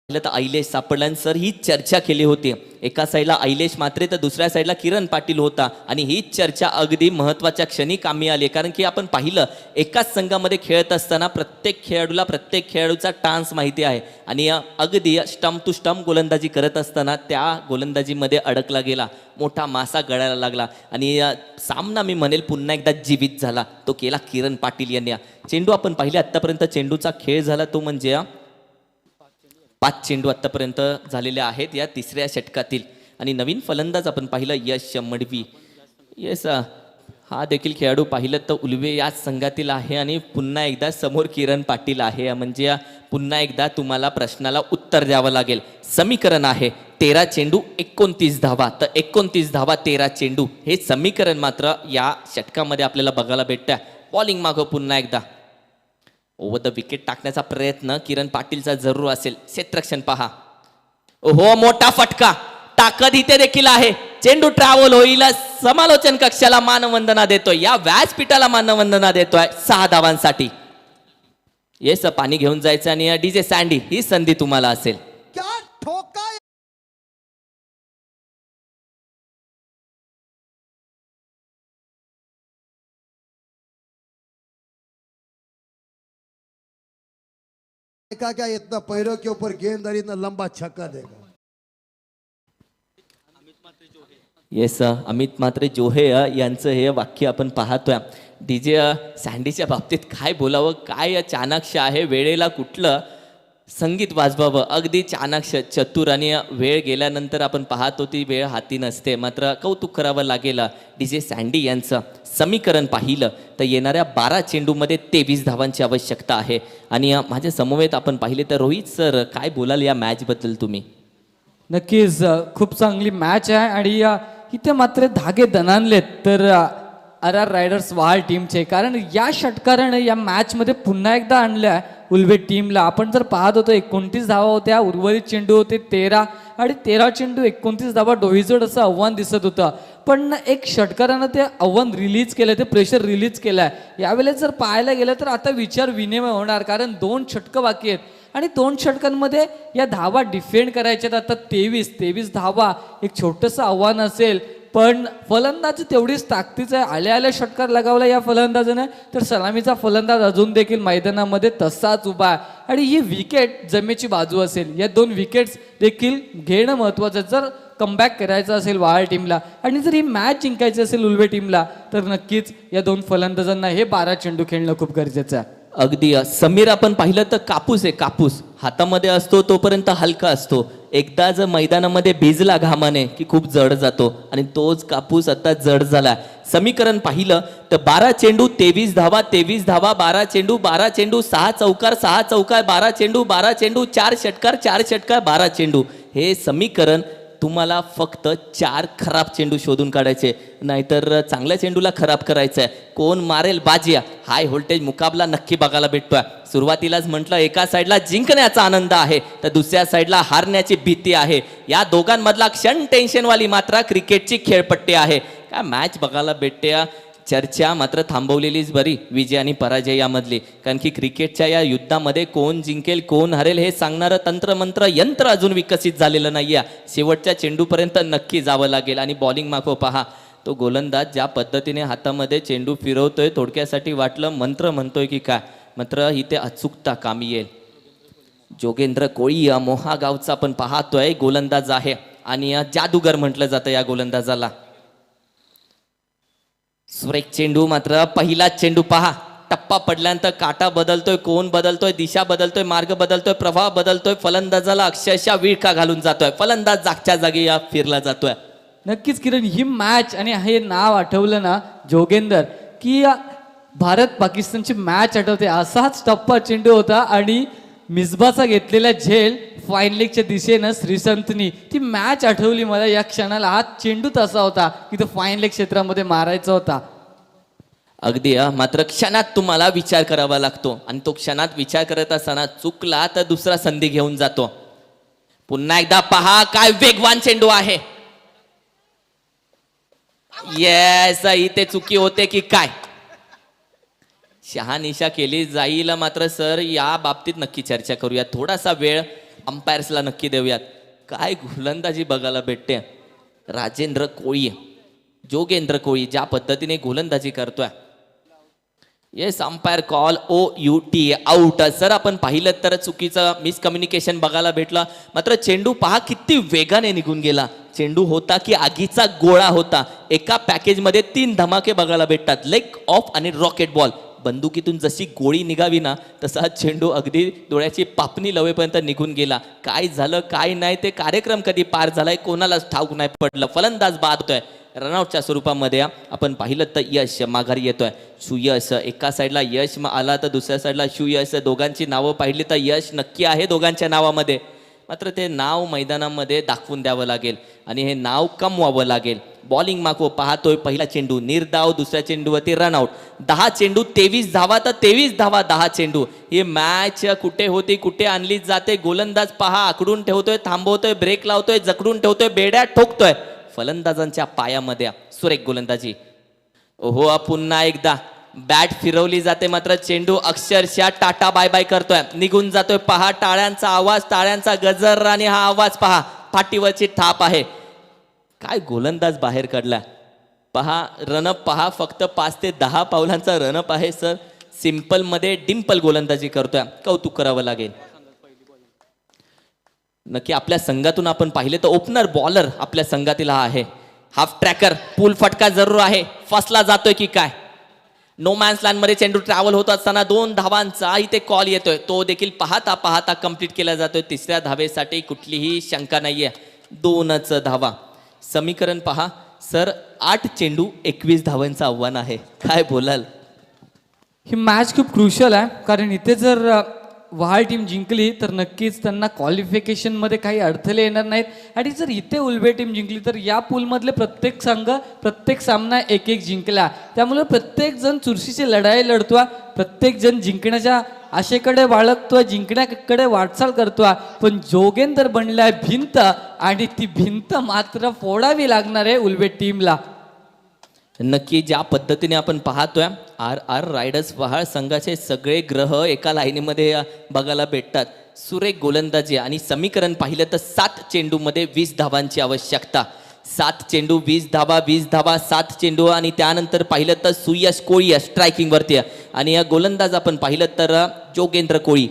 B: तर आयलेश सापडला आणि सर ही चर्चा केली होती. एका साईडला आयलेश मात्रे तर दुसऱ्या साईडला किरण पाटील होता आणि ही चर्चा अगदी महत्त्वाच्या क्षणी कामी आली. कारण की आपण पाहिलं एकाच संघामध्ये खेळत असताना प्रत्येक खेळाडूला प्रत्येक खेळाडूचा टान्स माहिती आहे आणि अगदी स्टंप टू स्टंप गोलंदाजी करत असताना त्या गोलंदाजीमध्ये अडकला गेला, मोठा मासा गळायला लागला आणि सामना मी म्हणेल पुन्हा एकदा जीवित झाला. तो केला किरण पाटील यांनी. चेंडू आपण पाहिले आत्तापर्यंत चेंडूचा खेळ झाला तो म्हणजे 5 चेंडू आत्तापर्यंत झालेले आहेत या तिसऱ्या षटकातील. आणि नवीन फलंदाज आपण पाहिलं यश मडवी. येस, हा देखील खेळाडू पाहिलं तर उल्वे याच संघातील आहे आणि पुन्हा एकदा समोर किरण पाटील आहे. म्हणजे पुन्हा एकदा तुम्हाला प्रश्नाला उत्तर द्यावं लागेल. समीकरण आहे 13 चेंडू 29 धावा, तर 29 धावा 13 चेंडू हे समीकरण मात्र या षटकामध्ये आपल्याला बघायला भेटतं. बॉलिंग मागं पुन्हा एकदा ओव्हर द विकेट टाकण्याचा प्रयत्न किरण पाटीलचा जरूर असेल. क्षेत्ररक्षण पहा. हो, मोठा फटका, ताकद इथे देखील आहे. चेंडू ट्रॅव्हल होईल. समालोचन कक्षाला मानवंदना देतोय, या व्यासपीठाला मानवंदना देतोय 6 धावांसाठी. येस, पाणी घेऊन जायचं आणि डीजे सँडी ही संधी तुम्हाला असेल.
H: देखा क्या इतना पैरों के ऊपर गेंददारी इतना लंबा छक्का देगा.
B: येस, अमित मात्रे जोहे यांचं हे वाक्य आपण पाहतोय. डीजे सँडीच्या बाबतीत काय बोलावं, काय चाणाक्ष आहे, वेळेला कुठलं संगीत वाजवावं, अगदी चाणाक्ष, चतुर. आणि वेळ गेल्यानंतर आपण पाहतो ती वेळ हाती नसते. मात्र कौतुक करावं लागेल डीजे सँडी यांचं. समीकरण पाहिलं तर येणाऱ्या 12 चेंडूमध्ये 23 धावांची आवश्यकता आहे. आणि माझ्या समवेत आपण पाहिले तर रोहित सर, काय बोलाल या मॅचबद्दल तुम्ही?
A: नक्कीच खूप चांगली मॅच आहे आणि इथे मात्र धागे दणाणलेत तर RR रायडर्स वाल टीमचे, कारण या षटकाराने या मॅचमध्ये पुन्हा एकदा आणल्या उल्वे टीमला. आपण जर पाहत होतो 29 धावा होत्या, उर्वरित चेंडू होते 13 आणि 13 चेंडू 29 धावा डोईजोड असं आव्हान दिसत होतं. पण एक षटकारानं ते आव्हान रिलीज केलं, ते प्रेशर रिलीज केलं आहे. यावेळेस जर पाहायला गेलं तर आता विचार विनिमय होणार, कारण 2 षटकं बाकी आहेत आणि 2 षटकांमध्ये या धावा डिफेंड करायच्यात. आता 23 धावा एक छोटंसं आव्हान असेल, पण फलंदाज तेवढीच ताकदीचं आहे. आल्या षटकार लगावला या फलंदाजाने, तर सलामीचा फलंदाज अजून देखील मैदानामध्ये तसाच उभा आहे. आणि ही विकेट जमेची बाजू असेल, या 2 विकेट्स देखील घेणं महत्त्वाचं. जर कमबॅक करायचं असेल वाळ टीमला आणि जर ही मॅच जिंकायची असेल उल्वे टीमला, तर नक्कीच या 2 फलंदाजांना हे 12 चेंडू खेळणं खूप गरजेचं आहे.
B: अगदी. समीर, आपण पाहिलं तर कापूस आहे, कापूस हातामध्ये असतो तोपर्यंत हलका असतो, एकदा जर मैदानामध्ये भिजला घामाने की खूप जड जातो आणि तोच कापूस आता जड झाला. समीकरण पाहिलं तर 12 चेंडू 23 धावा, 23 धावा 12 चेंडू, 12 चेंडू 6 चौकार, 6 चौकार 12 चेंडू, 12 चेंडू 4 षटकार, 4 षटकार 12 चेंडू. हे समीकरण तुम्हाला फक्त 4 खराब चेंडू शोधून काढायचे, नाहीतर चांगल्या चेंडूला खराब करायचं आहे. कोण मारेल बाजी, हाय व्होल्टेज मुकाबला नक्की बघायला भेटतोय. सुरुवातीलाच म्हटलं एका साईडला जिंकण्याचा आनंद आहे तर दुसऱ्या साईडला हारण्याची भीती आहे. या दोघांमधला क्षण टेन्शनवाली मात्र क्रिकेटची खेळपट्टी आहे. काय मॅच बघायला भेटते. चर्चा मात्र थांबवलेलीच बरी, विजय आणि पराजय यामधली, कारण की क्रिकेटच्या या युद्धामध्ये कोण जिंकेल कोण हरेल हे सांगणारं तंत्रमंत्र यंत्र अजून विकसित झालेलं नाही आहे. शेवटच्या चेंडूपर्यंत नक्की जावं लागेल. आणि बॉलिंग मागो पहा, तो गोलंदाज ज्या पद्धतीने हातामध्ये चेंडू फिरवतोय, थोडक्यासाठी वाटलं मंत्र म्हणतोय की काय, मात्र इथे अचूकता कामी येईल. जोगेंद्र कोळी मोहा गावचा आपण पाहतोय गोलंदाज आहे आणि जादूगर म्हटलं जातं या गोलंदाजाला. सुरेख चेंडू, मात्र पहिला चेंडू पहा, टप्पा पडल्यानंतर काटा बदलतोय, कोण बदलतोय, दिशा बदलतोय, मार्ग बदलतोय, प्रवाह बदलतोय, फलंदाजाला अक्षरशः विळखा घालून जातोय, फलंदाज जागच्या जागी फिरला जातोय.
A: नक्कीच किरण, ही मॅच आणि हे नाव आठवलं ना जोगेंदर, की भारत पाकिस्तानची मॅच आठवते. असाच टप्पा चेंडू होता आणि मिसबाचा घेतलेला झेल फाईन लेगच्या दिशेनं श्रीसंतनी, ती मॅच आठवली मला या क्षणाला. हा चेंडू तसा होता की तो फाईन लेग क्षेत्रामध्ये मारायचा होता.
B: अगदी. मात्र क्षणात तुम्हाला विचार करावा लागतो आणि तो क्षणात विचार करत असताना चुकला तर दुसरा संधी घेऊन जातो. पुन्हा एकदा पहा, काय वेगवान चेंडू आहे. येस, इथे चुकी होते की काय, शहानिशा केली जाईल. मात्र सर या बाबतीत नक्की चर्चा करूयात, थोडासा वेळ अंपायर्सला नक्की देऊयात. काय गोलंदाजी बघायला भेटते. राजेंद्र कोळी, जोगेंद्र कोळी ज्या पद्धतीने गोलंदाजी करतोय. Yes, umpire call OUT out. Sir आपण पाहिलं तर चुकीचं मिसकम्युनिकेशन बघायला भेटलं. मात्र चेंडू पहा किती वेगाने निघून गेला. चेंडू होता की आगीचा गोळा होता. एका पॅकेजमध्ये 3 धमाके बघायला भेटतात, लेग ऑफ आणि रॉकेट बॉल. बंदुकीतून जशी गोळी निघावी ना तसा चेंडू अगदी डोळ्याची पापणी लवेपर्यंत निघून गेला. काय झालं काय नाही ते कार्यक्रम कधी पार झालाय कोणालाच ठाऊक नाही पडलं. फलंदाज बाद होतोय रनआउटच्या स्वरूपामध्ये आपण पाहिलं तर यश माघारी येतोय. सुयश एका साईडला यश आला तर दुसऱ्या साईडला सुयश, दोघांची नावं पाहिली तर यश नक्की आहे दोघांच्या नावामध्ये, मात्र ते नाव मैदानामध्ये दाखवून द्यावं लागेल आणि हे नाव कमवावं लागेल. बॉलिंग मागो पाहतोय, पहिला चेंडू निर्धाव, दुसऱ्या चेंडूवरती रनआउट. 10 चेंडू 23 धावा तर 23 धावा 10 चेंडू. ही मॅच कुठे होती कुठे आणली जाते. गोलंदाज पहा आकडून ठेवतोय, थांबवतोय, ब्रेक लावतोय, जकडून ठेवतोय, बेड्या ठोकतोय. फलंदाजांच्या पायामध्ये सुरेख गोलंदाजी. ओहो पुन्हा एकदा बॅट फिरवली जाते, मात्र चेंडू अक्षरशः टाटा बाय बाय करतोय, निघून जातोय. पहा टाळ्यांचा आवाज, टाळ्यांचा गजर आणि हा आवाज पहा, पाठीवरची थाप आहे. काय गोलंदाज बाहेर काढला. पहा रनअप पहा, फक्त 5 ते 10 पावलांचा रनअप आहे सर. सिंपल मध्ये डिंपल गोलंदाजी करतोय, कौतुक करावं लागेल. नक्की आपल्या संघातून आपण पाहिले तर ओपनर बॉलर आपल्या संघातील हा आहे. हाफ ट्रॅकर, पूल फटका जरूर आहे, फसला जातोय की काय. नो मॅन्स लँड मध्ये चेंडू ट्रॅव्हल होत असताना 2 धावांचा इथे कॉल येतोय, तो देखील पाहता पाहता कंप्लीट केला जातोय. तिसऱ्या धावेसाठी कुठलीही शंका नाहीये, 2च धावा. समीकरण पहा सर, 8 चेंडू 21 धावांचं आव्हान आहे. काय बोलाल.
I: ही मॅच खूप क्रुशियल आहे, कारण इथे जर वहाळ टीम जिंकली तर नक्कीच त्यांना क्वालिफिकेशनमध्ये काही अडथळे येणार नाहीत. आणि जर इथे उलवे टीम जिंकली तर या पूलमधले प्रत्येक संघ प्रत्येक सामना 1-1 जिंकला. त्यामुळे प्रत्येक जण चुरशीची लढाई लढतोय, प्रत्येक जण जिंकण्याच्या आशेकडे बाळगतोय, जिंकण्याकडे वाटचाल करतोय. पण जोगेंदर बनलाय भिंत, आणि ती भिंत मात्र फोडावी लागणार आहे उलवे टीमला.
B: नक्की ज्या पद्धतीने आपण पाहतोय आर रायडर्स वहाळ संघाचे सगळे ग्रह एका लाईनीमध्ये बघायला भेटतात. सुरेख गोलंदाजी. आणि समीकरण पाहिलं तर 7 चेंडूमध्ये 20 धावांची आवश्यकता. 7 चेंडू 20 धावा, 20 धावा 7 चेंडू. आणि त्यानंतर पाहिलं तर सुयश कोळी स्ट्रायकिंग वरती, आणि या गोलंदाज आपण पाहिलं तर जोगेंद्र कोळी,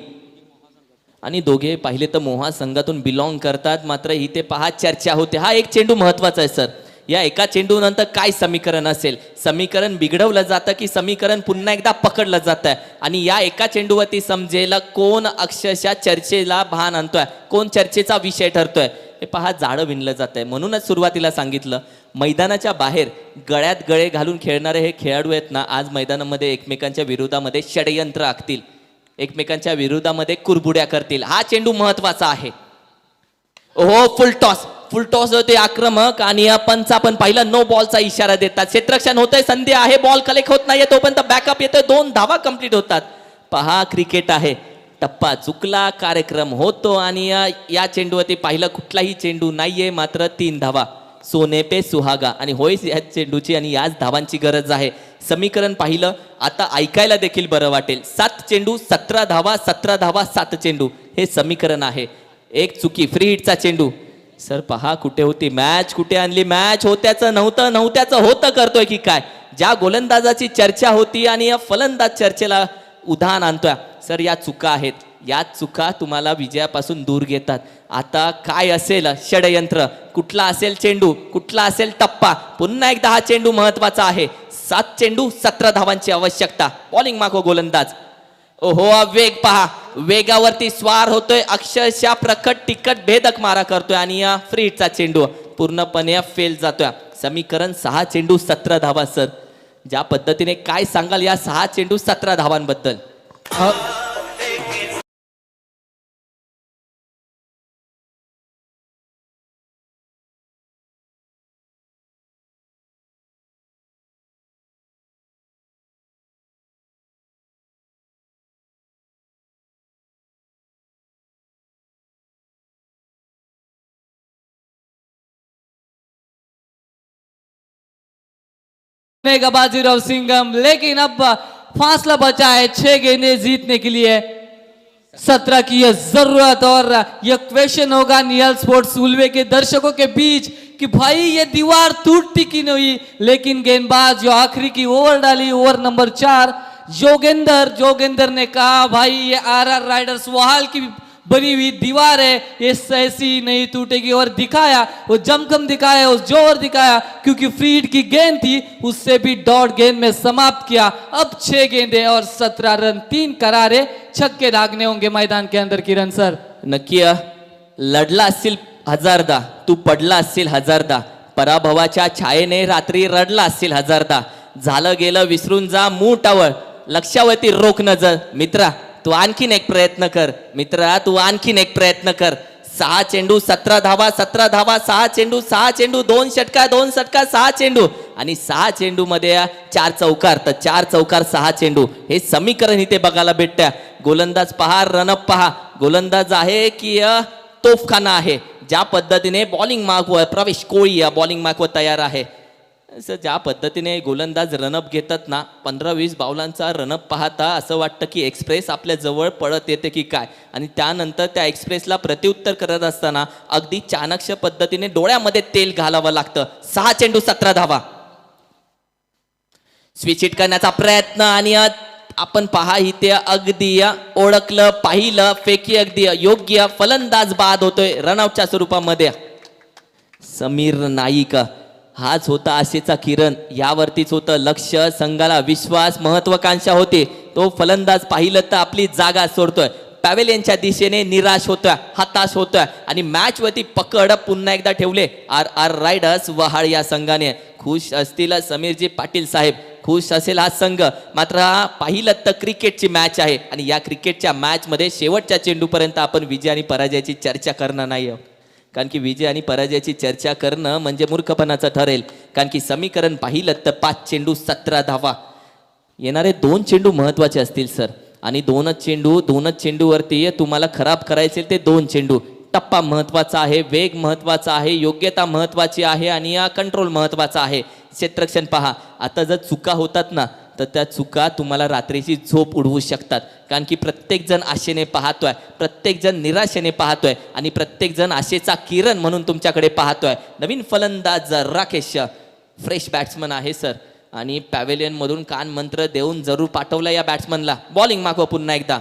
B: आणि दोघे पाहिले तर मोहा संघातून बिलॉंग करतात. मात्र इथे पहा चर्चा होते. हा एक चेंडू महत्वाचा आहे सर. या एका चेंडू नंतर काय समीकरण असेल, समीकरण बिघडवलं जातं की समीकरण पुन्हा एकदा पकडलं जातं. आणि या एका चेंडूवरती समजेल कोण अक्षरशः चर्चेला भान आणतोय, कोण चर्चेचा विषय ठरतोय. हे पहा जाळं विणलं जात आहे. म्हणूनच सुरुवातीला सांगितलं, मैदानाच्या बाहेर गळ्यात गळे घालून खेळणारे हे खेळाडू आहेत ना, आज मैदानामध्ये एकमेकांच्या विरोधामध्ये षडयंत्र आखतील, एकमेकांच्या विरोधामध्ये कुरबुड्या करतील. हा चेंडू महत्वाचा आहे. ओहो फुल टॉस होते आक्रमक, आणि पंच आपण पाहिलं नो बॉलचा इशारा देतात. क्षेत्ररक्षण होतंय, संधी आहे, बॉल कलेक्ट होत नाहीये, तोपर्यंत बॅकअप येतोय, 2 धावा कंप्लीट होतात. पहा क्रिकेट आहे, टप्पा चुकला कार्यक्रम होतो. आणि या चेंडूवरती पाहिलं कुठलाही चेंडू नाहीये, मात्र 3 धावा. सोने पे सुहागा. आणि होय या चेंडूची आणि याच धावांची गरज आहे. समीकरण पाहिलं आता ऐकायला देखील बरं वाटेल. 7 चेंडू 17 धावा, 17 धावा 7 चेंडू, हे समीकरण आहे. एक चुकी, फ्री हिटचा चेंडू. सर पहा कुठे होती मॅच, कुठे आणली मॅच. होत्याचं नव्हत्याचं होतं करतोय की काय. ज्या गोलंदाजाची चर्चा होती आणि या फलंदाज चर्चेला उधाण आणतोय. सर या चुका आहेत, या चुका तुम्हाला विजयापासून दूर घेतात. आता काय असेल षडयंत्र, कुठला असेल चेंडू, कुठला असेल टप्पा. पुन्हा एकदा हा चेंडू महत्वाचा आहे. 7 चेंडू 17 धावांची आवश्यकता. बॉलिंग मागो गोलंदाज. ओहो वेग पहा, वेगावरती स्वार होतोय, अक्षरशः प्रकट तिकट भेदक मारा करतोय. आणि या फ्री हिटचा चेंडू पूर्णपणे फेल जातोय. समीकरण 6 चेंडू 17 धावा. सर ज्या पद्धतीने काय सांगाल या 6 चेंडू 17 धावांबद्दल.
I: बाजीराव सिंघम, लेकिन अब फासला बचा है 6 गेंदें जीतने के लिए, 17 की ये जरूरत. और ये क्वेश्चन होगा नियल स्पोर्ट्स उल्वे के दर्शकों के बीच कि भाई ये दीवार टूटती की नहीं. लेकिन गेंदबाज जो आखिरी की ओवर डाली, ओवर नंबर 4, जोगेंदर ने कहा भाई ये आर राइडर्स वहाल की बनी हुई दीवार है, ये ऐसी नहीं टूटेगी. और दिखाया वो जमखम दिखाया, वो जोर दिखाया, क्योंकि फ्री हिट की गेंद थी, उससे भी डॉट गेंद में समाप्त किया. अब 6 गेंदें और 17 रन, 3 करारे छक्के दागने होंगे मैदान के अंदर. किरण सर
B: नक्की लढला असशील 1000दा, तू पडला असशील 1000दा, पराभवाच्या छायेने रात्री रडला असतील हजारदा. झालं गेलं विसरून जा मूटावर, लक्षावरती रोख नजर. मित्रा तू आणखीन एक प्रयत्न कर, मित्रा तू आणखीन एक प्रयत्न कर. 6 चेंडू 17 धावा, 17 धावा, 6 चेंडू 6 चेंडू, 2 षटकार 2 षटकार, 6 चेंडू आणि 6 चेंडू मध्ये 4 चौकार. तर 4 चौकार 6 चेंडू हे समीकरण इथे बघायला भेटतं. गोलंदाज पहा, रनअप पहा. गोलंदाज आहे की तोफखाना आहे. ज्या पद्धतीने बॉलिंग मार्कवर प्रवेश कोळी या बॉलिंग मार्कवर तयार आहे. ज्या पद्धतीने गोलंदाज रनअप घेतात ना, 15-20 बाउलांचा रनअप पाहता असं वाटतं की एक्सप्रेस आपल्या जवळ पळत येते की काय. आणि त्यानंतर त्या एक्सप्रेसला प्रत्युत्तर करत असताना अगदी चाणक्य पद्धतीने डोळ्यामध्ये तेल घालावं लागतं. 6 चेंडू 17 धावा. स्विच हिट करण्याचा प्रयत्न आणि आपण पहा इथे अगदी ओळखलं पाहिलं फेकी अगदी योग्य. फलंदाज बाद होतोय रनआउटच्या स्वरूपामध्ये. समीर नाईक हाच होता आशेचा किरण, यावरतीच होतं लक्ष, संघाला विश्वास, महत्वाकांक्षा होती. तो फलंदाज पाहिलं तर आपली जागा सोडतोय, पॅवेलियनच्या दिशेने निराश होतोय, हताश होतोय आणि मॅच वरती पकड पुन्हा एकदा ठेवले आर रायडर्स वहाळ या संघाने. खुश असतील समीरजी पाटील साहेब, खुश असेल हा संघ. मात्र पाहिलं तर क्रिकेटची मॅच आहे आणि या क्रिकेटच्या मॅच मध्ये शेवटच्या चेंडूपर्यंत आपण विजय आणि पराजयाची चर्चा करणार नाही आहोत. कारण की विजय आणि पराजयाची चर्चा करणं म्हणजे मूर्खपणाचं ठरेल. कारण की समीकरण पाहिलं तर 5 चेंडू 17 धावा. येणारे 2 चेंडू महत्वाचे असतील सर. आणि 2 चेंडूवरती तुम्हाला खराब करायचे ते 2 चेंडू. टप्पा महत्वाचा आहे, वेग महत्वाचा आहे, योग्यता महत्वाची आहे आणि कंट्रोल महत्वाचा आहे. क्षेत्ररक्षण पहा, आता जर चुका होतात ना तर त्या चुका तुम्हाला रात्रीची झोप उडवू शकतात. कारण की प्रत्येक जण आशेने पाहतोय, प्रत्येक जण निराशेने पाहतोय आणि प्रत्येक जण आशेचा किरण म्हणून तुमच्याकडे पाहतोय. नवीन फलंदाज राकेश फ्रेश बॅट्समन आहे सर आणि पॅव्हेलियन मधून कान मंत्र देऊन जरूर पाठवलं या बॅट्समनला. बॉलिंग मागवा पुन्हा एकदा.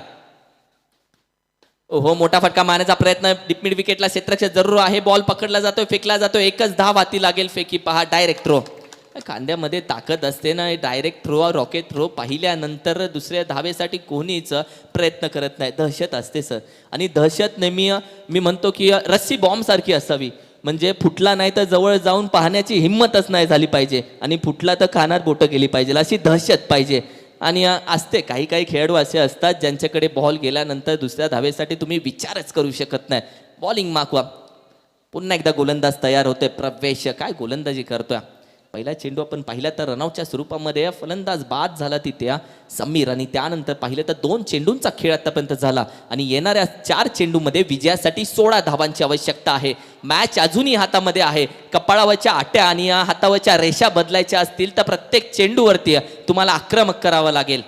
B: ओहो, मोठा फटका मारण्याचा प्रयत्न डीप मिड विकेटला क्षेत्ररक्षक जरूर आहे. बॉल पकडला जातोय, फेकला जातोय. एकच धाव हाती लागेल. फेकी पहा, डायरेक्ट थ्रो. खांद्यामध्ये ताकद असते ना, डायरेक्ट थ्रो रॉकेट थ्रो पाहिल्यानंतर दुसऱ्या धावेसाठी कोणीच प्रयत्न करत नाही. दहशत असते सर. आणि दहशत नेहमी मी म्हणतो की रस्सी बॉम्ब सारखी असावी. म्हणजे फुटला नाही तर जवळ जाऊन पाहण्याची हिंमतच नाही झाली पाहिजे आणि फुटला तर कानात बोटं केली पाहिजे, अशी दहशत पाहिजे. आणि असते काही काही खेळाडू असे असतात ज्यांच्याकडे बॉल गेल्यानंतर दुसऱ्या धावेसाठी तुम्ही विचारच करू शकत नाही. बॉलिंग मागवा. पुन्हा एकदा गोलंदाज तयार होतोय. प्रवेश काय गोलंदाजी करतोय. पहिला चेंडू आपण पाहिला तर रनआउटच्या स्वरूपामध्ये फलंदाज बाद झाला तिथे समीर. आणि त्यानंतर पाहिलं तर 2 चेंडूंचा खेळ आतापर्यंत झाला आणि येणाऱ्या 4 चेंडूमध्ये विजयासाठी 16 धावांची आवश्यकता आहे. मॅच अजूनही हातामध्ये आहे. कपाळावरच्या आट्या आणि हातावरच्या रेषा बदलायच्या असतील तर प्रत्येक चेंडूवरती तुम्हाला आक्रमक करावं लागेल.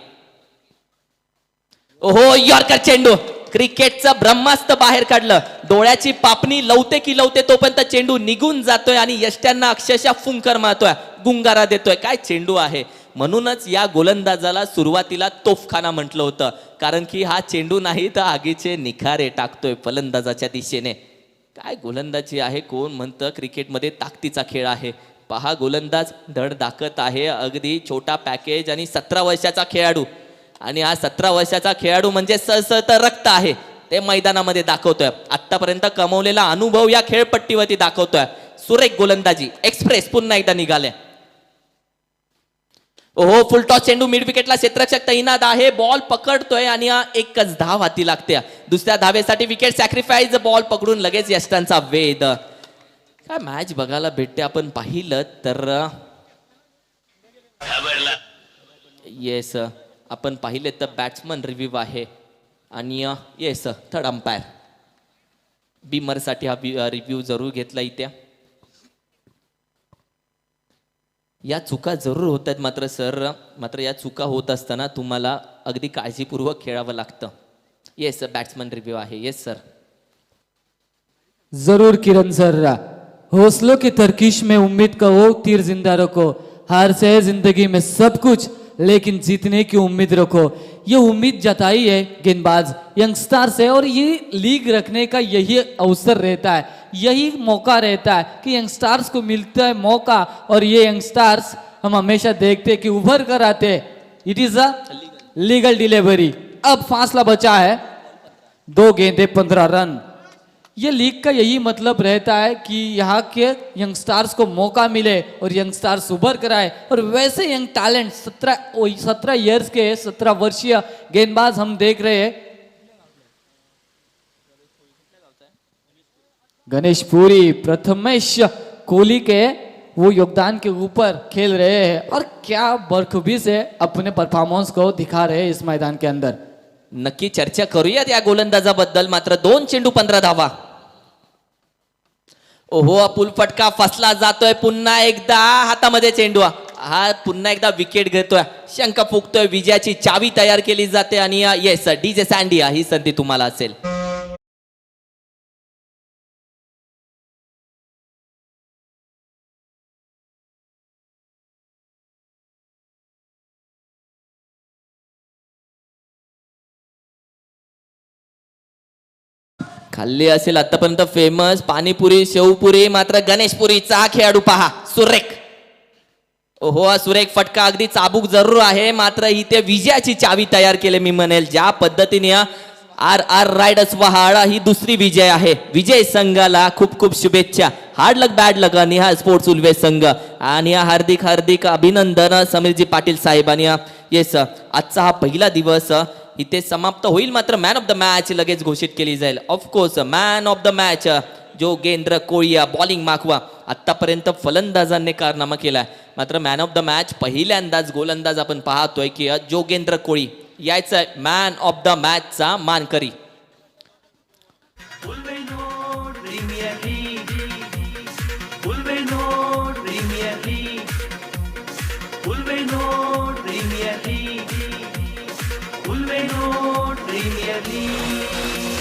B: ओहो, यॉर्कर चेंडू. क्रिकेटचं ब्रह्मास्त्र बाहेर काढलं. डोळ्याची पापणी लवते की लवते तोपर्यंत चेंडू निघून जातोय आणि यष्ट्यांना अक्षरशः फुंकर मारतोय, गुंगारा देतोय. काय चेंडू आहे. म्हणूनच या गोलंदाजाला सुरुवातीला तोफखाना म्हटलं होतं. कारण की हा चेंडू नाही तर आगीचे निखारे टाकतोय फलंदाजाच्या दिशेने. काय गोलंदाजी आहे. कोण म्हणतं क्रिकेटमध्ये ताकदीचा खेळ आहे. पहा, गोलंदाज धड दाखत आहे. अगदी छोटा पॅकेज आणि 17 वर्षाचा खेळाडू. आणि हा 17 वर्षाचा खेळाडू म्हणजे सळसळतं रक्त आहे ते मैदानामध्ये दाखवतोय. आतापर्यंत कमवलेला अनुभव या खेळपट्टीवरती दाखवतोय. सुरेख गोलंदाजी. एक्सप्रेस पुन्हा एकदा निघाले. ओहो, फुल टॉस चेंडू मिड विकेटला क्षेत्ररक्षक तैनात आहे. बॉल पकडतोय आणि एकच धाव हाती लागते. दुसऱ्या धावेसाठी विकेट सॅक्रिफाईस. बॉल पकडून लगेच यष्टांचा वेध. काय मॅच बघायला भेटते. आपण पाहिलं तर येस, आपण पाहिले तर बॅट्समन रिव्ह्यू आहे आणि येस थर्ड अंपायर बीमरसाठी हा रिव्ह्यू जरूर घेतला इथे. या चुका जरूर होत आहेत मात्र सर, मात्र या चुका होत असताना तुम्हाला अगदी काळजीपूर्वक खेळावं लागतं. येस, बॅट्समन रिव्ह्यू आहे. Yes sir.
I: जरूर किरण सर. हौसलों की तरकीश में उम्मीद का वो तीर जिंदा रखो. हार से है जिंदगी में सब कुछ, लेकिन जीतने की उम्मीद रखो. ये उम्मीद जताई है गेंदबाज यंगस्टार से और ये लीग रखने का यही अवसर रहता है, यही मौका रहता है कि यंगस्टार्स को मिलता है मौका. और ये यंगस्टार्स हम हमेशा देखते कि उभर कर आते. It is a legal delivery. अब फासला बचा है 2 गेंदे 15 रन. ये लीग का यही मतलब रहता है कि यहाँ के यंगस्टार्स को मौका मिले और यंगस्टार्स उभर कराए, और वैसे यंग टैलेंट 17 ईयर्स के 17 वर्षीय गेंदबाज हम देख रहे हैं। गणेश पुरी प्रथमेश कोहली के वो योगदान के ऊपर खेल रहे हैं और क्या बखूबी से अपने परफॉर्मेंस को दिखा रहे हैं इस मैदान के अंदर।
B: नक्की चर्चा करूयात या गोलंदाजाबद्दल। मात्र 2 चेंडू 15 धावा। ओहो, अपुल फटका फसला जातोय पुन्हा एकदा, हातामध्ये चेंडू, हा पुन्हा एकदा विकेट घेतोय, शंका फुकतोय, विजयाची चावी तयार केली जाते आणि येस डीजे सँडी ही संधी तुम्हाला असेल। खाल्ली असेल आतापर्यंत फेमस पाणीपुरी शेवपुरी, मात्र गणेशपुरीचा हा खेळाडू पहा, सुरेख। ओहो, हा सुरेख फटका अगदी चाबूक जरूर आहे, मात्र इथे विजयाची चावी तयार केली मी म्हणेल। ज्या पद्धतीने आर रायडर्स वहाड ही दुसरी विजय आहे। विजय संघाला खूप खूप शुभेच्छा। हार्ड लक बॅड लक निहाल स्पोर्ट्स उल्वे संघ आणि हार्दिक हार्दिक अभिनंदन समीरजी पाटील साहेबांनी। येस, आजचा हा पहिला दिवस इथे समाप्त होईल, मात्र मॅन ऑफ द मॅच लगेच घोषित केली जाईल। Of course man of the match Jogendra Koliya, bowling माखवा, आतापर्यंत फलंदाजांनी कारनामा केलाय, मात्र मॅन ऑफ द मॅच पहिल्यांदाच गोलंदाज आपण पाहतोय की जोगेंद्र कोळी यायचा मॅन ऑफ द मॅचचा मानकरी।
J: Premier League.